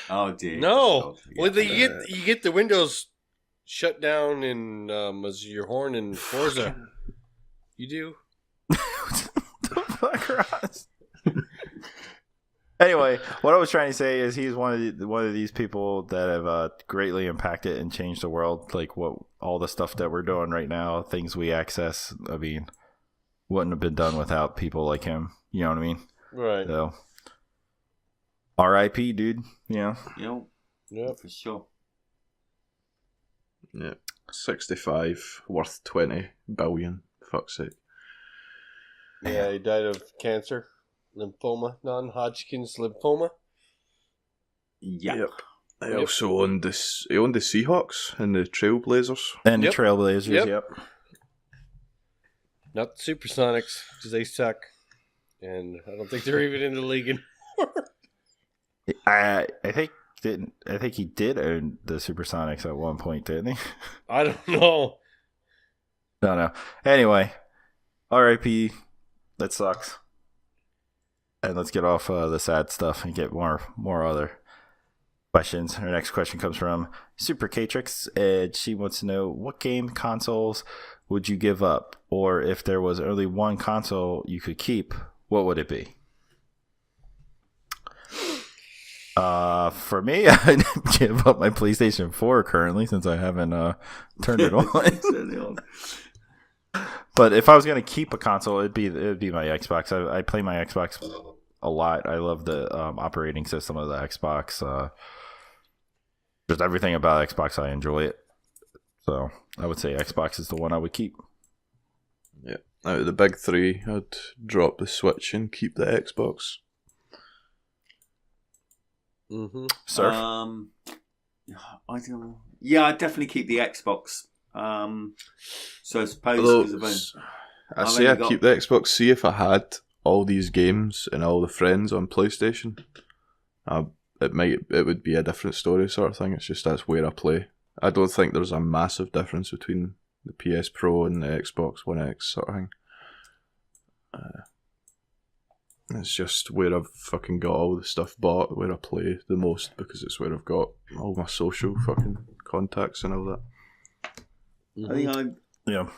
Oh dear. No. Oh, Well, yeah. you get the windows shut down in your horn in Forza. You do. The fuck, Ross? Anyway, what I was trying to say is he's one of these people that have greatly impacted and changed the world. Like what all the stuff that we're doing right now, things we access. I mean, wouldn't have been done without people like him. You know what I mean? Right. So, R.I.P. dude. You know. Yep. For sure. Yeah. 65, worth 20 billion. Fuck's sake. Yeah, he died of cancer. Lymphoma. Non-Hodgkin's lymphoma. Yeah. Yep. He also owned this. He owned the Seahawks and the Trailblazers. And Yep. the Trailblazers. Yep. Not the Supersonics, because they suck. And I don't think they're even in the league anymore. I think he did own the Supersonics at one point, didn't he? I don't know. Don't know. Anyway, R.I.P. That sucks. And let's get off the sad stuff and get more other questions. Our next question comes from Super Catrix, and she wants to know what game consoles would you give up, or if there was only one console you could keep, what would it be? For me, I'd give up my PlayStation 4 currently, since I haven't turned it on. But if I was going to keep a console, it'd be my Xbox. I play my Xbox a lot. I love the operating system of the Xbox. Just everything about Xbox, I enjoy it. So I would say Xbox is the one I would keep. Yeah. Out of the big three, I'd drop the Switch and keep the Xbox. Mm-hmm. Surf? I don't know. Yeah, I'd definitely keep the Xbox. So I suppose Although, because I say I'd keep the Xbox. See if I had all these games and all the friends on PlayStation, it would be a different story sort of thing. It's just that's where I play. I don't think there's a massive difference between the PS Pro and the Xbox One X sort of thing. It's just where I've fucking got all the stuff bought, where I play the most, because it's where I've got all my social fucking contacts and all that. I think Yeah.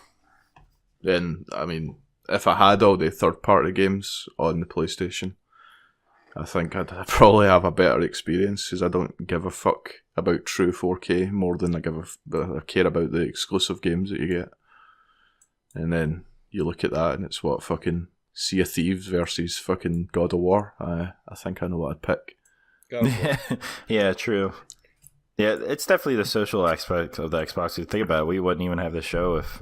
Then, I mean, if I had all the third-party games on the PlayStation, I think I'd probably have a better experience, because I don't give a fuck about true 4K more than I care about the exclusive games that you get. And then you look at that, and it's what, fucking Sea of Thieves versus fucking God of War. I think I know what I'd pick. Yeah, true. Yeah, it's definitely the social aspect of the Xbox. If you think about it, we wouldn't even have this show if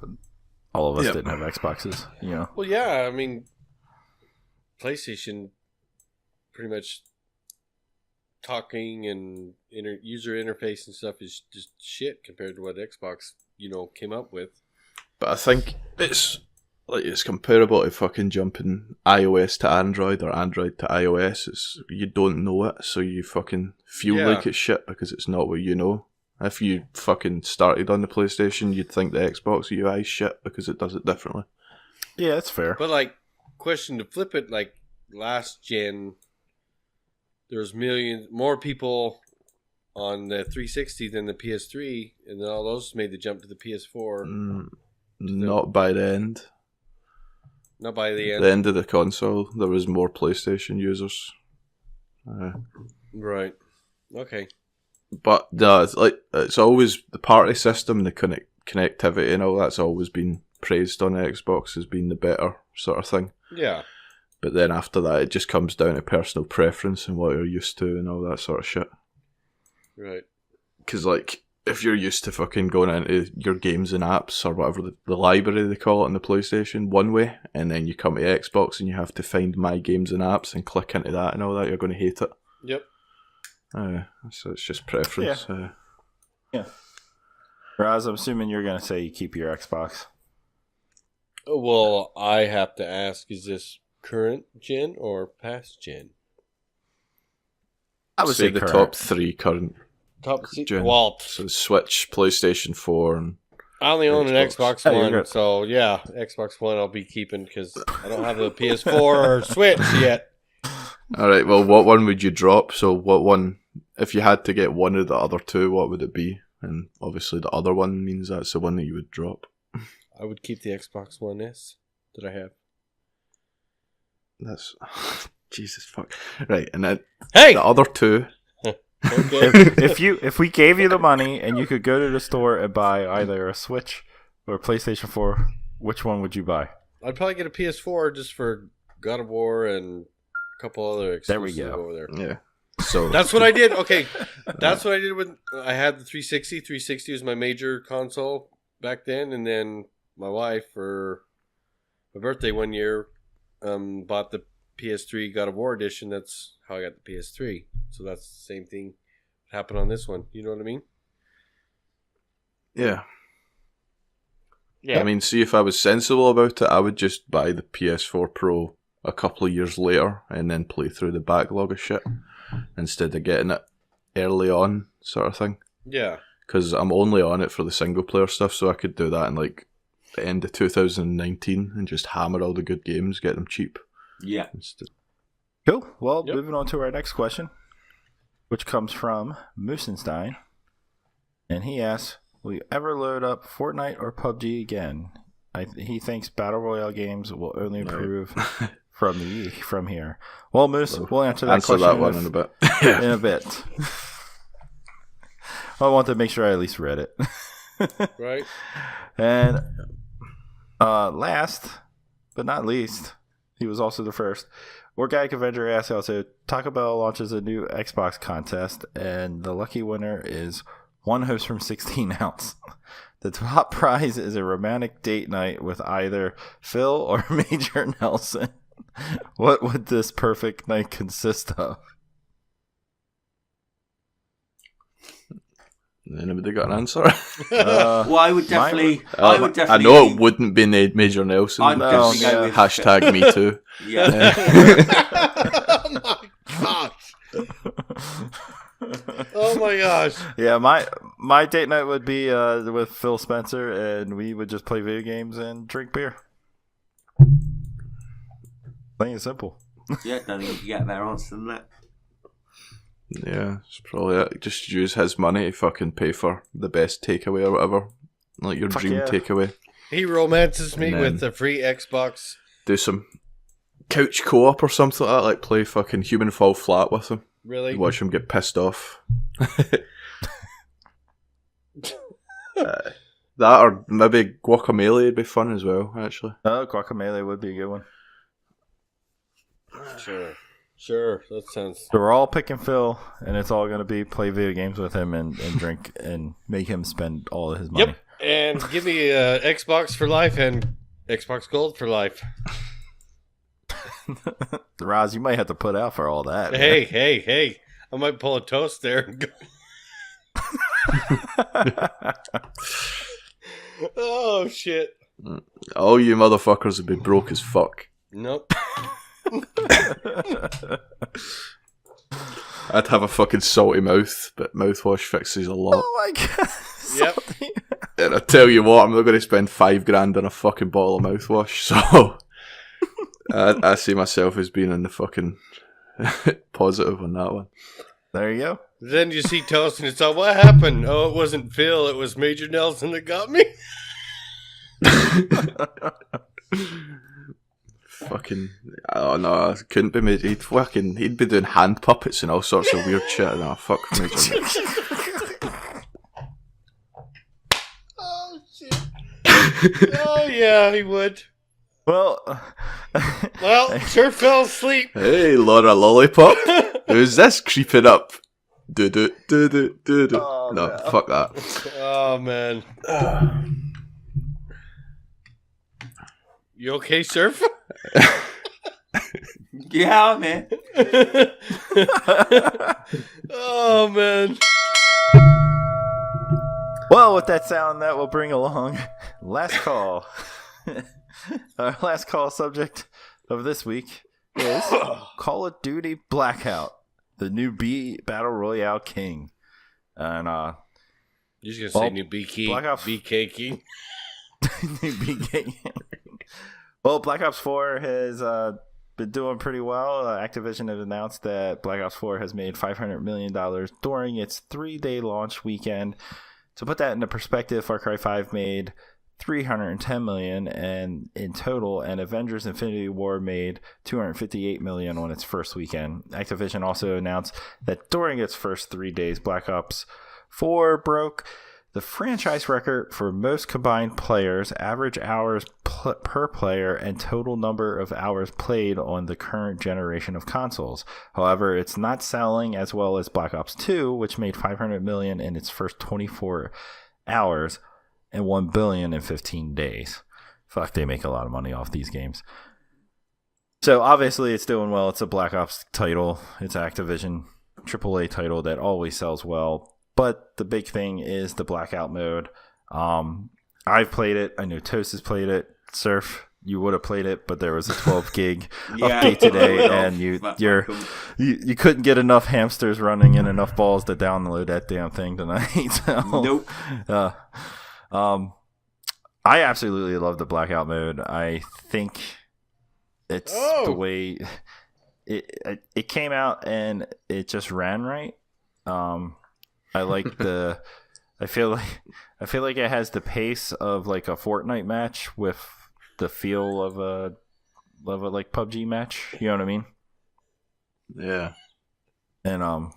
all of us didn't have Xboxes, you know? Well, yeah, I mean, PlayStation pretty much talking and user interface and stuff is just shit compared to what Xbox, came up with. But I think it's like it's comparable to fucking jumping iOS to Android or Android to iOS. You don't know it, so you fucking feel like it's shit because it's not what you know. If you fucking started on the PlayStation, you'd think the Xbox UI is shit because it does it differently. Yeah, that's fair. But like, question to flip it, like last gen, there's millions more people on the 360 than the PS3, and then all those made the jump to the PS4. Not by the end. Not by the end. The end of the console, there was more PlayStation users. Right. Okay. But it's always the party system, the connectivity and all that's always been praised on the Xbox as being the better sort of thing. Yeah. But then after that, it just comes down to personal preference and what you're used to and all that sort of shit. Right. Because, like, if you're used to fucking going into your games and apps or whatever, the library they call it on the PlayStation, one way, and then you come to Xbox and you have to find my games and apps and click into that and all that, you're going to hate it. Yep. So it's just preference. Yeah. Raz, I'm assuming you're going to say you keep your Xbox. Well, I have to ask, is this current gen or past gen? I would say the current. top 3 current Top gen. Well, So Switch, PlayStation 4, and I only own an Xbox you're One, good. so yeah, Xbox One I'll be keeping because I don't have a PS4 or Switch yet. Alright, well, what one would you drop? So what one, if you had to get one of the other two, what would it be? And obviously the other one means that's the one that you would drop. I would keep the Xbox One S that I have. That's... Jesus fuck. Right, and then Hey! the other two... Okay. if we gave you the money and you could go to the store and buy either a Switch or a PlayStation 4, which one would you buy? I'd probably get a PS4 just for God of War and a couple other exclusives There we go. over there. Yeah. So... That's what I did. Okay, that's what I did when I had the 360. 360 was my major console back then, and then my wife, for my birthday one year, bought the PS3 God of War edition. That's how I got the PS3. So that's the same thing that happened on this one. You know what I mean? Yeah. Yeah. I mean, see, if I was sensible about it, I would just buy the PS4 Pro a couple of years later and then play through the backlog of shit instead of getting it early on, sort of thing. Yeah. Because I'm only on it for the single player stuff, so I could do that in like the end of 2019 and just hammer all the good games, get them cheap. Yeah. Instead. Cool. Well, Yep. moving on to our next question, which comes from Moosenstein. And he asks, will you ever load up Fortnite or PUBG again? He thinks Battle Royale games will only improve from here. Well, Moose, we'll answer that question that one in a bit. in a bit. I want to make sure I at least read it. Right? And last but not least, he was also the first. Organic Avenger asks also, Taco Bell launches a new Xbox contest, and the lucky winner is one host from 16 Ounce. The top prize is a romantic date night with either Phil or Major Nelson. What would this perfect night consist of? Anybody got an answer? Well, I would definitely. I know it wouldn't be Major Nelson. I'm because definitely going with hashtag me too. Yeah. Oh my gosh. Yeah, my date night would be with Phil Spencer, and we would just play video games and drink beer. Plain and simple. Yeah, don't think you can get a better answer than that. Yeah, it's probably it. Just use his money to fucking pay for the best takeaway or whatever. Like your dream yeah. takeaway. He romances me And with then- a free Xbox. Do some couch co-op or something like that. Like play fucking Human Fall Flat with him. Really? Watch him get pissed off. That or maybe Guacamelee would be fun as well, actually. Oh, Guacamelee would be a good one. Sure. That sounds... So we're all picking Phil, and it's all going to be play video games with him and drink and make him spend all of his money. Yep. And give me Xbox for life and Xbox Gold for life. Roz, you might have to put out for all that. man. Hey. I might pull a toast there and go... Oh, shit. All you motherfuckers would be broke as fuck. Nope. I'd have a fucking salty mouth, but mouthwash fixes a lot. Oh my god. Yep. And I tell you what, I'm not going to spend $5,000 on a fucking bottle of mouthwash, so I see myself as being in the fucking positive on that one. There you go. Then you see Toast and it's all, what happened? Oh, it wasn't Phil, it was Major Nelson that got me. Fucking, oh no, it couldn't be me. He'd be doing hand puppets and all sorts of weird shit. No, fuck Major. Oh, shit. Oh, yeah, he would. Well, Sure fell asleep. Hey, Laura Lollipop, who's this creeping up? Do. Oh, No, no. fuck that. Oh, man. You okay, Surf? Yeah, man. Oh, man. well, with that sound, that will bring along last call. Our last call subject of this week is Call of Duty Blackout, the new B Battle Royale King. And You're just going to say new BK King? new BK. Well, Black Ops 4 has been doing pretty well. Activision has announced that Black Ops 4 has made $500 million during its 3-day launch weekend. To put that into perspective, Far Cry 5 made $310 million and in total, and Avengers Infinity War made $258 million on its first weekend. Activision also announced that during its first 3 days, Black Ops 4 broke the franchise record for most combined players, average hours per player, and total number of hours played on the current generation of consoles. However, it's not selling as well as Black Ops 2, which made $500 million in its first 24 hours and $1 billion in 15 days. Fuck, they make a lot of money off these games. So obviously it's doing well. It's a Black Ops title. It's Activision AAA title that always sells well. But the big thing is the Blackout mode. I've played it. I know Toast has played it. Surf, you would have played it, but there was a 12 gig update today, and you couldn't get enough hamsters running and enough balls to download that damn thing tonight. So, Nope. I absolutely love the Blackout mode. I think it's the way it came out, and it just ran right. I like the. I feel like it has the pace of like a Fortnite match with the feel of a like PUBG match. You know what I mean? Yeah. And I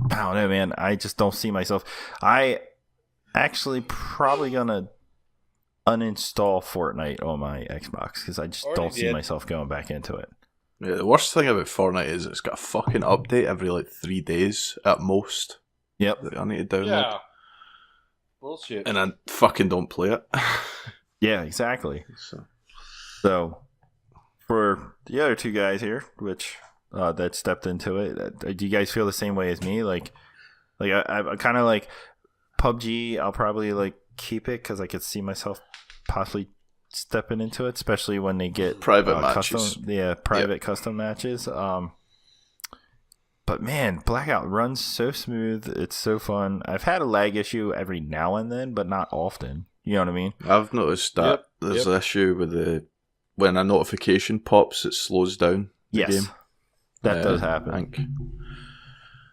don't know, man. I just don't see myself. I actually probably gonna uninstall Fortnite on my Xbox because I just don't see myself going back into it. Yeah, the worst thing about Fortnite is it's got a fucking update every like 3 days at most. Yep. That I need to download. Yeah. Bullshit. And I fucking don't play it. Yeah, exactly. So for the other two guys here, which that stepped into it, do you guys feel the same way as me? Like I kind of like PUBG. I'll probably like keep it because I could see myself possibly stepping into it, especially when they get private matches. Custom matches. But man, Blackout runs so smooth. It's so fun. I've had a lag issue every now and then, but not often. You know what I mean? I've noticed that there's an issue with when a notification pops, it slows down the game. That does happen. I think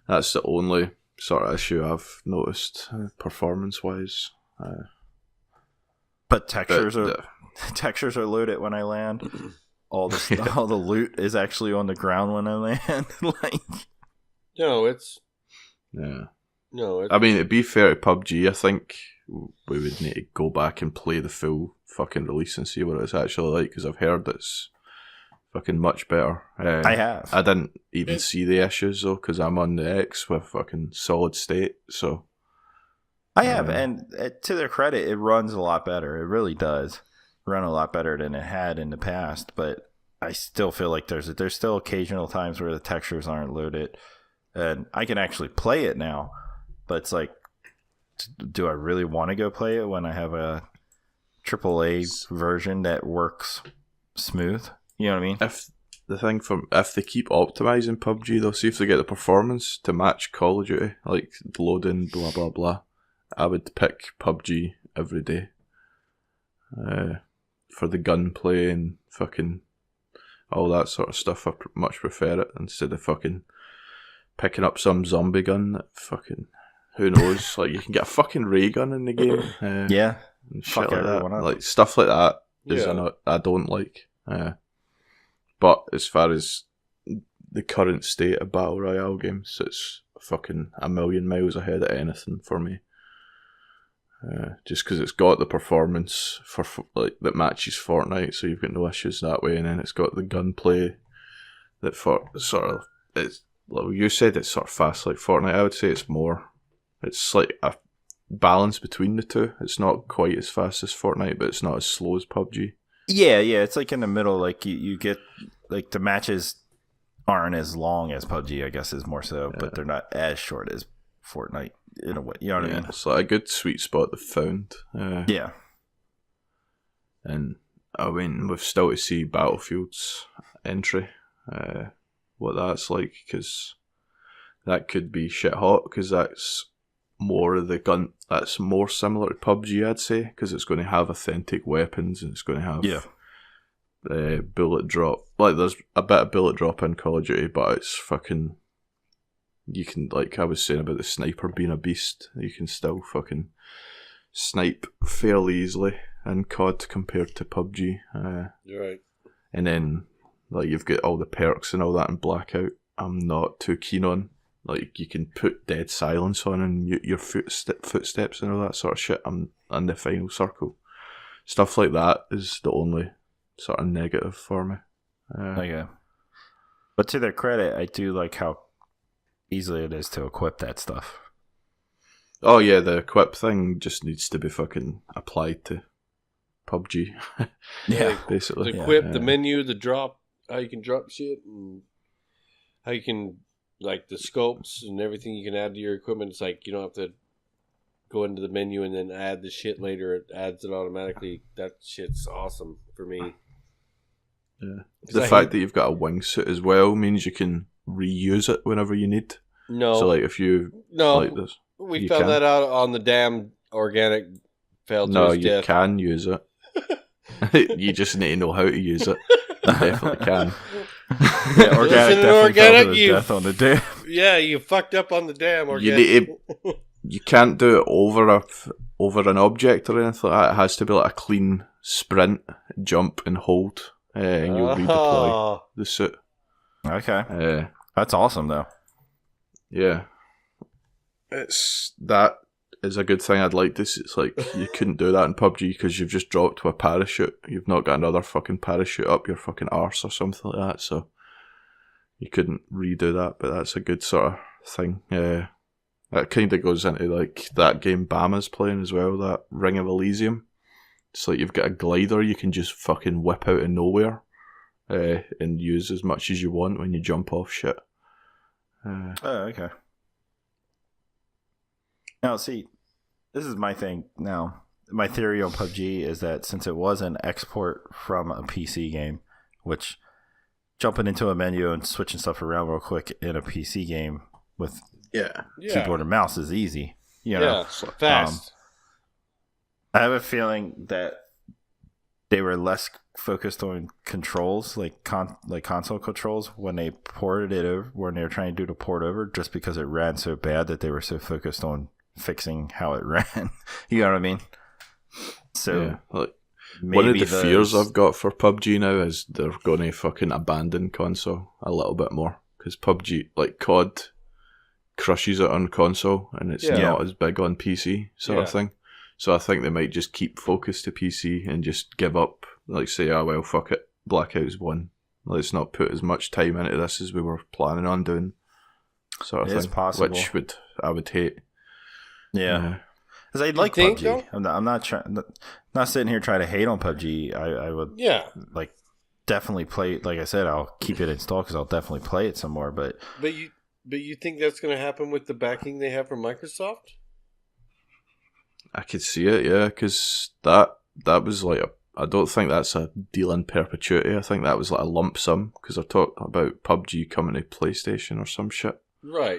that's the only sort of issue I've noticed performance-wise. But textures are loaded when I land. All the loot is actually on the ground when I land. I mean, to be fair to PUBG, I think we would need to go back and play the full fucking release and see what it's actually like, because I've heard it's fucking much better. I have. I didn't even see the issues though, because I'm on the X with fucking solid state. So I have, and to their credit, it runs a lot better. It really does run a lot better than it had in the past. But I still feel like there's still occasional times where the textures aren't loaded, and I can actually play it now. But it's like, do I really want to go play it when I have a AAA version that works smooth. You know what I mean? If they keep optimizing PUBG, they'll see if they get the performance to match Call of Duty, like loading, blah blah blah. I would pick PUBG every day. For the gunplay and fucking all that sort of stuff, I much prefer it instead of fucking picking up some zombie gun that fucking, who knows, like you can get a fucking ray gun in the game. Yeah. And Fuck shit like that. everyone up. Like stuff like that is Yeah. I don't like. But as far as the current state of Battle Royale games, it's fucking a million miles ahead of anything for me. Just because it's got the performance for like that matches Fortnite, so you've got no issues that way, and then it's got the gunplay that for sort of it's like you said, it's sort of fast like Fortnite. I would say it's more. It's like a balance between the two. It's not quite as fast as Fortnite, but it's not as slow as PUBG. Yeah, it's like in the middle. Like you get like the matches aren't as long as PUBG, I guess, is more so, but they're not as short as Fortnite in a way. You know what I mean? It's like a good sweet spot they've found. Yeah. And I mean, we've still to see Battlefield's entry, what that's like, because that could be shit hot, because that's more of the gun. That's more similar to PUBG, I'd say, because it's going to have authentic weapons and it's going to have bullet drop. Like there's a bit of bullet drop in Call of Duty, but it's fucking. You can, like I was saying about the sniper being a beast, you can still fucking snipe fairly easily in COD compared to PUBG. You're right. And then, like, you've got all the perks and all that in Blackout. I'm not too keen on. Like, you can put dead silence on and your footsteps and all that sort of shit. I'm in the final circle. Stuff like that is the only sort of negative for me. Okay. But to their credit, I do like how easily it is to equip that stuff. Oh yeah, the equip thing just needs to be fucking applied to PUBG. Yeah, basically. The equip, the menu, the drop, how you can drop shit, and how you can, like, the scopes and everything you can add to your equipment. It's like you don't have to go into the menu and then add the shit later. It adds it automatically. That shit's awesome for me. Yeah. The fact that you've got a wingsuit as well means you can reuse it whenever you need. No. So, like, if you like this, we found that out on the damn organic failed to his you death. can use it. You just need to know how to use it. You definitely can. Yeah, organic Listen to definitely organic, fell to his you- death on the day. Yeah, you fucked up on the damn You organic. need to, you can't do it over an object or anything like that. It has to be like a clean sprint, jump, and hold, and you'll redeploy the suit. Okay, that's awesome though. Yeah, that is a good thing. I'd like this. It's like you couldn't do that in PUBG because you've just dropped with a parachute. You've not got another fucking parachute up your fucking arse or something like that. So you couldn't redo that. But that's a good sort of thing. Yeah, that kind of goes into like that game Bama's playing as well. That Ring of Elysium. It's like you've got a glider you can just fucking whip out of nowhere and use as much as you want when you jump off shit. Oh, okay. Now, see, this is my thing now. My theory on PUBG is that since it was an export from a PC game, which jumping into a menu and switching stuff around real quick in a PC game with keyboard and mouse is easy. You know? Fast. I have a feeling that they were less focused on controls, like console controls, when they ported it over, when they were trying to do the port over, just because it ran so bad that they were so focused on fixing how it ran. You know what I mean? So like, maybe one of the fears I've got for PUBG now is they're going to fucking abandon console a little bit more, because PUBG, like COD, crushes it on console and it's not as big on PC sort of thing. So I think they might just keep focus to PC and just give up, like say, oh well, fuck it, Blackout's won. Let's not put as much time into this as we were planning on doing, sort of thing. It's possible. Which I would hate. Yeah, because I like think PUBG. so? I'm not sitting here trying to hate on PUBG. I would like definitely play. Like I said, I'll keep it installed because I'll definitely play it some more. But you think that's going to happen with the backing they have from Microsoft? I could see it, yeah, because that that was like I don't think that's a deal in perpetuity. I think that was like a lump sum because they're talking about PUBG coming to PlayStation or some shit. Right.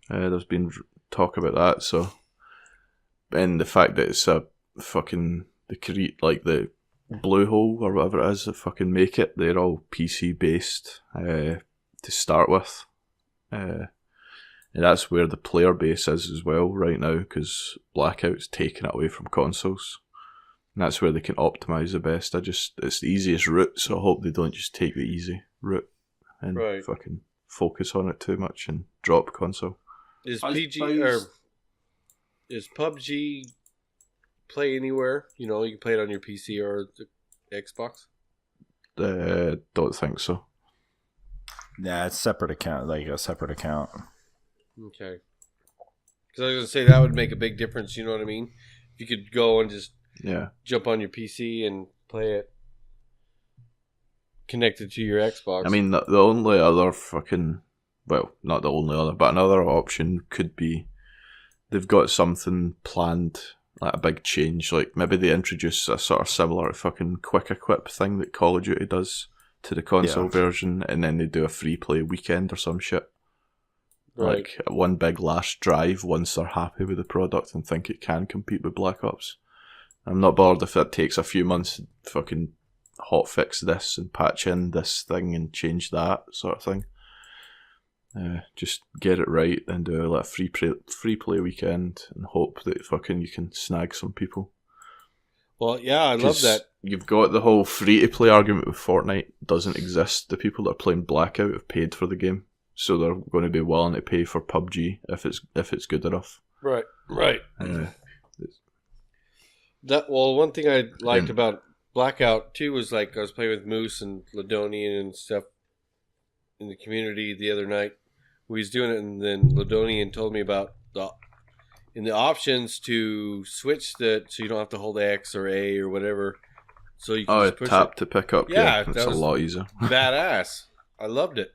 There's been talk about that. So, and the fact that it's a fucking the Blue Hole or whatever it is that fucking make it, they're all PC based to start with, and that's where the player base is as well right now because Blackout's taking it away from consoles. And that's where they can optimize the best. It's the easiest route, so I hope they don't just take the easy route and fucking focus on it too much and drop console. Is PUBG play anywhere? You can play it on your PC or the Xbox? Don't think so. Nah, it's separate account, like a separate account. Okay. Because I was going to say that would make a big difference, you know what I mean? If you could go and just jump on your PC and play it connected to your Xbox. I mean, the only other fucking... Well, not the only other, but another option could be they've got something planned, like a big change. Like maybe they introduce a sort of similar fucking quick equip thing that Call of Duty does to the console version, and then they do a free play weekend or some shit. Right. Like one big last drive once they're happy with the product and think it can compete with Black Ops. I'm not bothered if it takes a few months to fucking hotfix this and patch in this thing and change that sort of thing. Just get it right and do a free play weekend and hope that fucking you can snag some people. Well, yeah, I love that. You've got the whole free to play argument with Fortnite doesn't exist. The people that are playing Blackout have paid for the game, so they're going to be willing to pay for PUBG if it's good enough. Right. One thing I liked about Blackout too was like I was playing with Moose and Ladonian and stuff in the community the other night. We was doing it, and then Ladonian told me about in the options to switch so you don't have to hold X or A or whatever. So you can just push tap it. to pick up. Yeah, it's a lot easier. Badass. I loved it.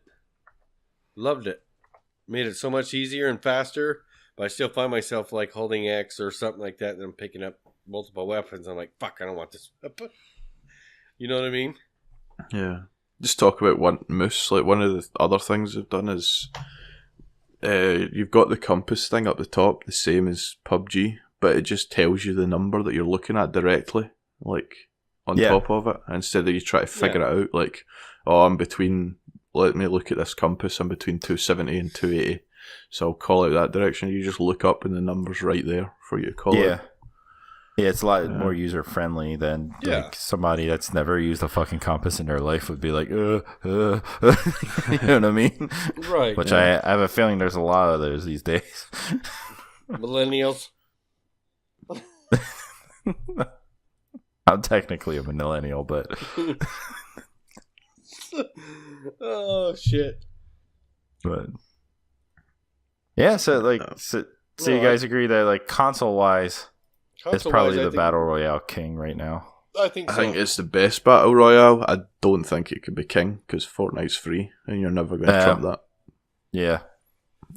Made it so much easier and faster, but I still find myself like holding X or something like that, and I'm picking up multiple weapons. I'm like, fuck, I don't want this. You know what I mean? Yeah. Just talk about one Moose. Like one of the other things we've done is you've got the compass thing up the top, the same as PUBG, but it just tells you the number that you're looking at directly, like on top of it, instead of you try to figure it out. Like, I'm between. Let me look at this compass. I'm between 270 and 280, so I'll call out that direction. You just look up, and the number's right there for you to call it. Yeah, it's a lot more user friendly than like somebody that's never used a fucking compass in their life would be like, you know what I mean? Right. Which I have a feeling there's a lot of those these days. Millennials. I'm technically a millennial, but oh shit. But yeah, so like, so you guys agree that like console wise. It's probably the Battle Royale king right now. I think so. I think it's the best Battle Royale. I don't think it could be king because Fortnite's free and you're never going to trump that. Yeah.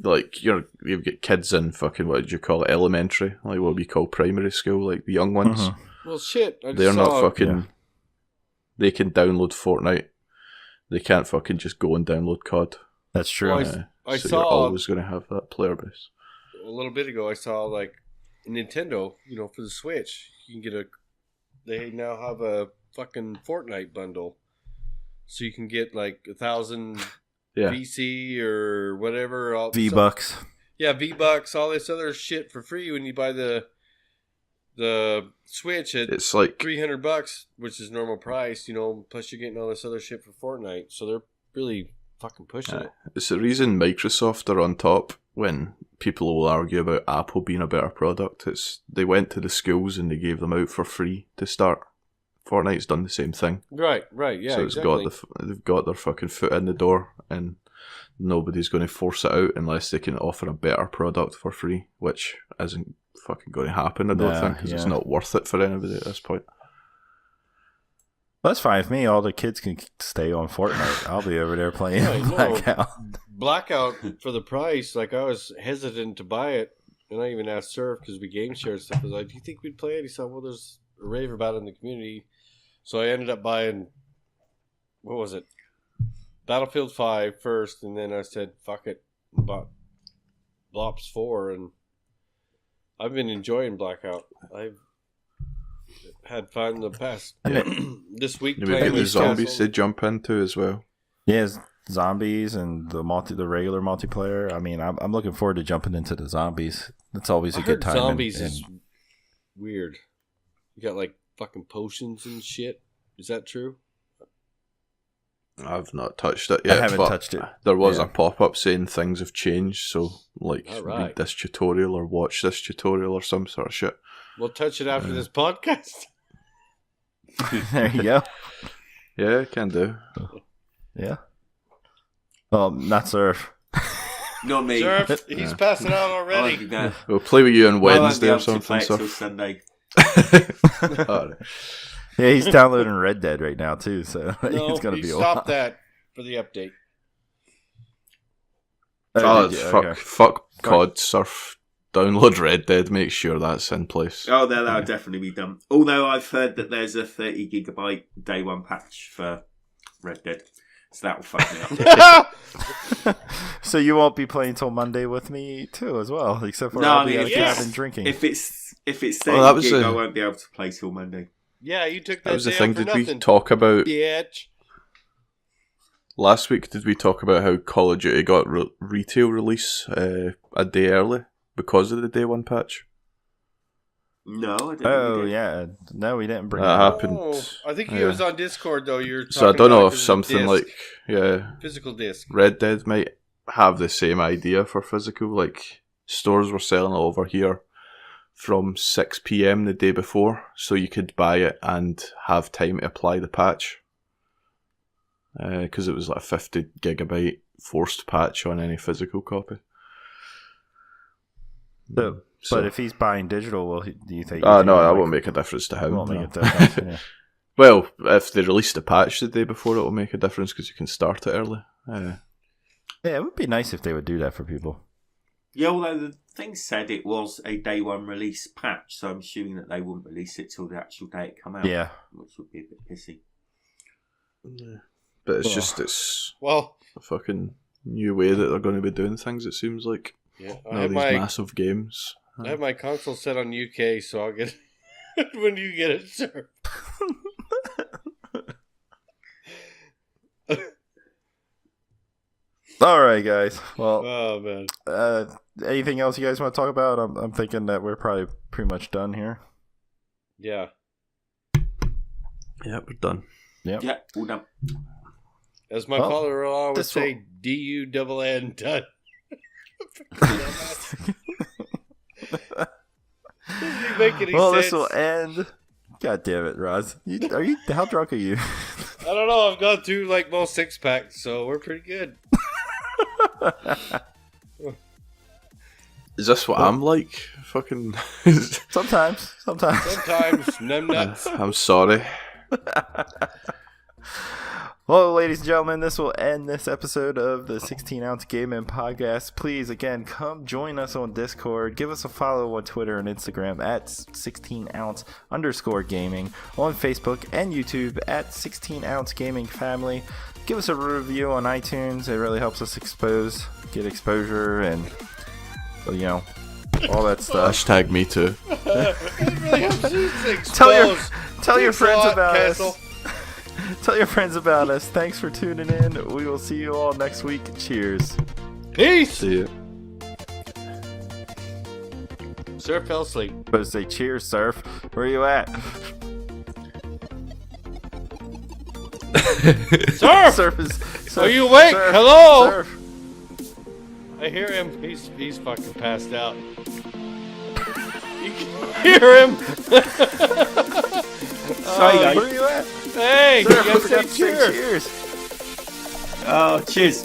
Like, you've got kids in fucking, what did you call it, elementary? Like what we call primary school, like the young ones. Mm-hmm. Well, shit. They're not fucking... Yeah. They can download Fortnite. They can't fucking just go and download COD. That's true. Well, I so saw... you're always going to have that player base. A little bit ago, I saw, like, Nintendo, for the Switch, you can get they now have a fucking Fortnite bundle. So you can get like 1,000 VC or whatever. V-Bucks. Yeah, V-Bucks, all this other shit for free when you buy the Switch at it's like $300, which is normal price, plus you're getting all this other shit for Fortnite. So they're really fucking pushing it. It's the reason Microsoft are on top when people will argue about Apple being a better product. They went to the schools and they gave them out for free to start. Fortnite's done the same thing. Right, yeah, so it's exactly. They've got their fucking foot in the door and nobody's going to force it out unless they can offer a better product for free, which isn't fucking going to happen, I don't think, because it's not worth it for anybody at this point. Well, that's fine with me. All the kids can stay on Fortnite. I'll be over there playing Blackout. Blackout for the price. Like, I was hesitant to buy it, and I even asked Surf because we game shared stuff. I was like, "Do you think we'd play it?" He said, "Well, there's rave about it in the community. So I ended up buying, what was it? Battlefield 5 first, and then I said, fuck it, bought Blops 4, and I've been enjoying Blackout. I've had fun the past this week. You get the zombies they jump into as well. Yeah, zombies and the regular multiplayer. I mean, I'm looking forward to jumping into the zombies. That's always a good time. Zombies is weird. You got like fucking potions and shit. Is that true? I've not touched it yet. I haven't touched it. There was a pop-up saying things have changed, so like read this tutorial or watch this tutorial or some sort of shit. We'll touch it after this podcast. There you go. Yeah, can do. Yeah. Well, not Surf. Not me. Surf, he's passing out already. We'll play with you on Wednesday or or something. Surf. Sunday. Yeah, he's downloading Red Dead right now too, so No, it's gonna be a while. stop that for the update. Fuck COD, Surf. Download Red Dead. Make sure that's in place. Oh, that'll definitely be done. Although I've heard that there's a 30 gigabyte day one patch for Red Dead, so that'll fuck me up. So you won't be playing till Monday with me too, as well, except for No, I'll I be mean, at a cabin drinking. If it's 30 that was gig, I won't be able to play till Monday. Yeah, you took that. That was the day thing. off for Did we nothing, talk about bitch? last week? Did we talk about how Call of Duty got retail release a day early because of the day one patch? No, I don't. Oh yeah, no, we didn't bring That that up. happened. Oh, I think it was on Discord though. You're talking So I don't know about if it something disc, like physical disc. Red Dead might have the same idea for physical. Like stores were selling it over here from 6 p.m. the day before, so you could buy it and have time to apply the patch. Because it was like a 50 gigabyte forced patch on any physical copy. But if he's buying digital, do you think? No, that won't make a difference to him. Won't make no. a difference. Yeah. Well, if they released a patch the day before, it will make a difference because you can start it early. Yeah, it would be nice if they would do that for people. Yeah, although the thing said it was a day one release patch, so I'm assuming that they wouldn't release it till the actual day it come out. Yeah, which would be a bit pissy. But it's it's Well, a fucking new way that they're going to be doing things, it seems like. yeah, Now these massive games. I have my console set on UK, so I'll get it when you get it, sir. All right, guys. Well, Oh man. anything else you guys want to talk about? I'm thinking that we're probably pretty much done here. Yeah. Yeah, we're done. Yep. Yeah, all done. As my Well, father-in-law would this say, D-U-N-N, done. Doesn't make any Well, sense. this will end. God damn it, Roz. How drunk are you? I don't know. I've gone through like most 6-packs, so we're pretty good. Is this what I'm like? Fucking. Sometimes. Sometimes, numbnuts. I'm sorry. Well, ladies and gentlemen, this will end this episode of the 16-Ounce Gaming Podcast. Please, again, come join us on Discord. Give us a follow on Twitter and Instagram at 16ounce_gaming. On Facebook and YouTube at 16ounce gaming family. Give us a review on iTunes. It really helps us get exposure, and, you know, all that stuff. Hashtag me too. It really helps you to Tell your Thanks a friends lot, about Castle. us. Tell your friends about us. Thanks for tuning in. We will see you all next week. Cheers. Peace. See you. Sir fell asleep. Supposed to say cheers, Surf. Where are you at? Surf! Surf is. Are you awake? Surf, Hello? Surf. I hear him. He's fucking passed out. You can hear him. Sorry, guys. Where are you at? Hey, Surf, you I gotta forgot say to say cheers. cheers. Oh, cheers.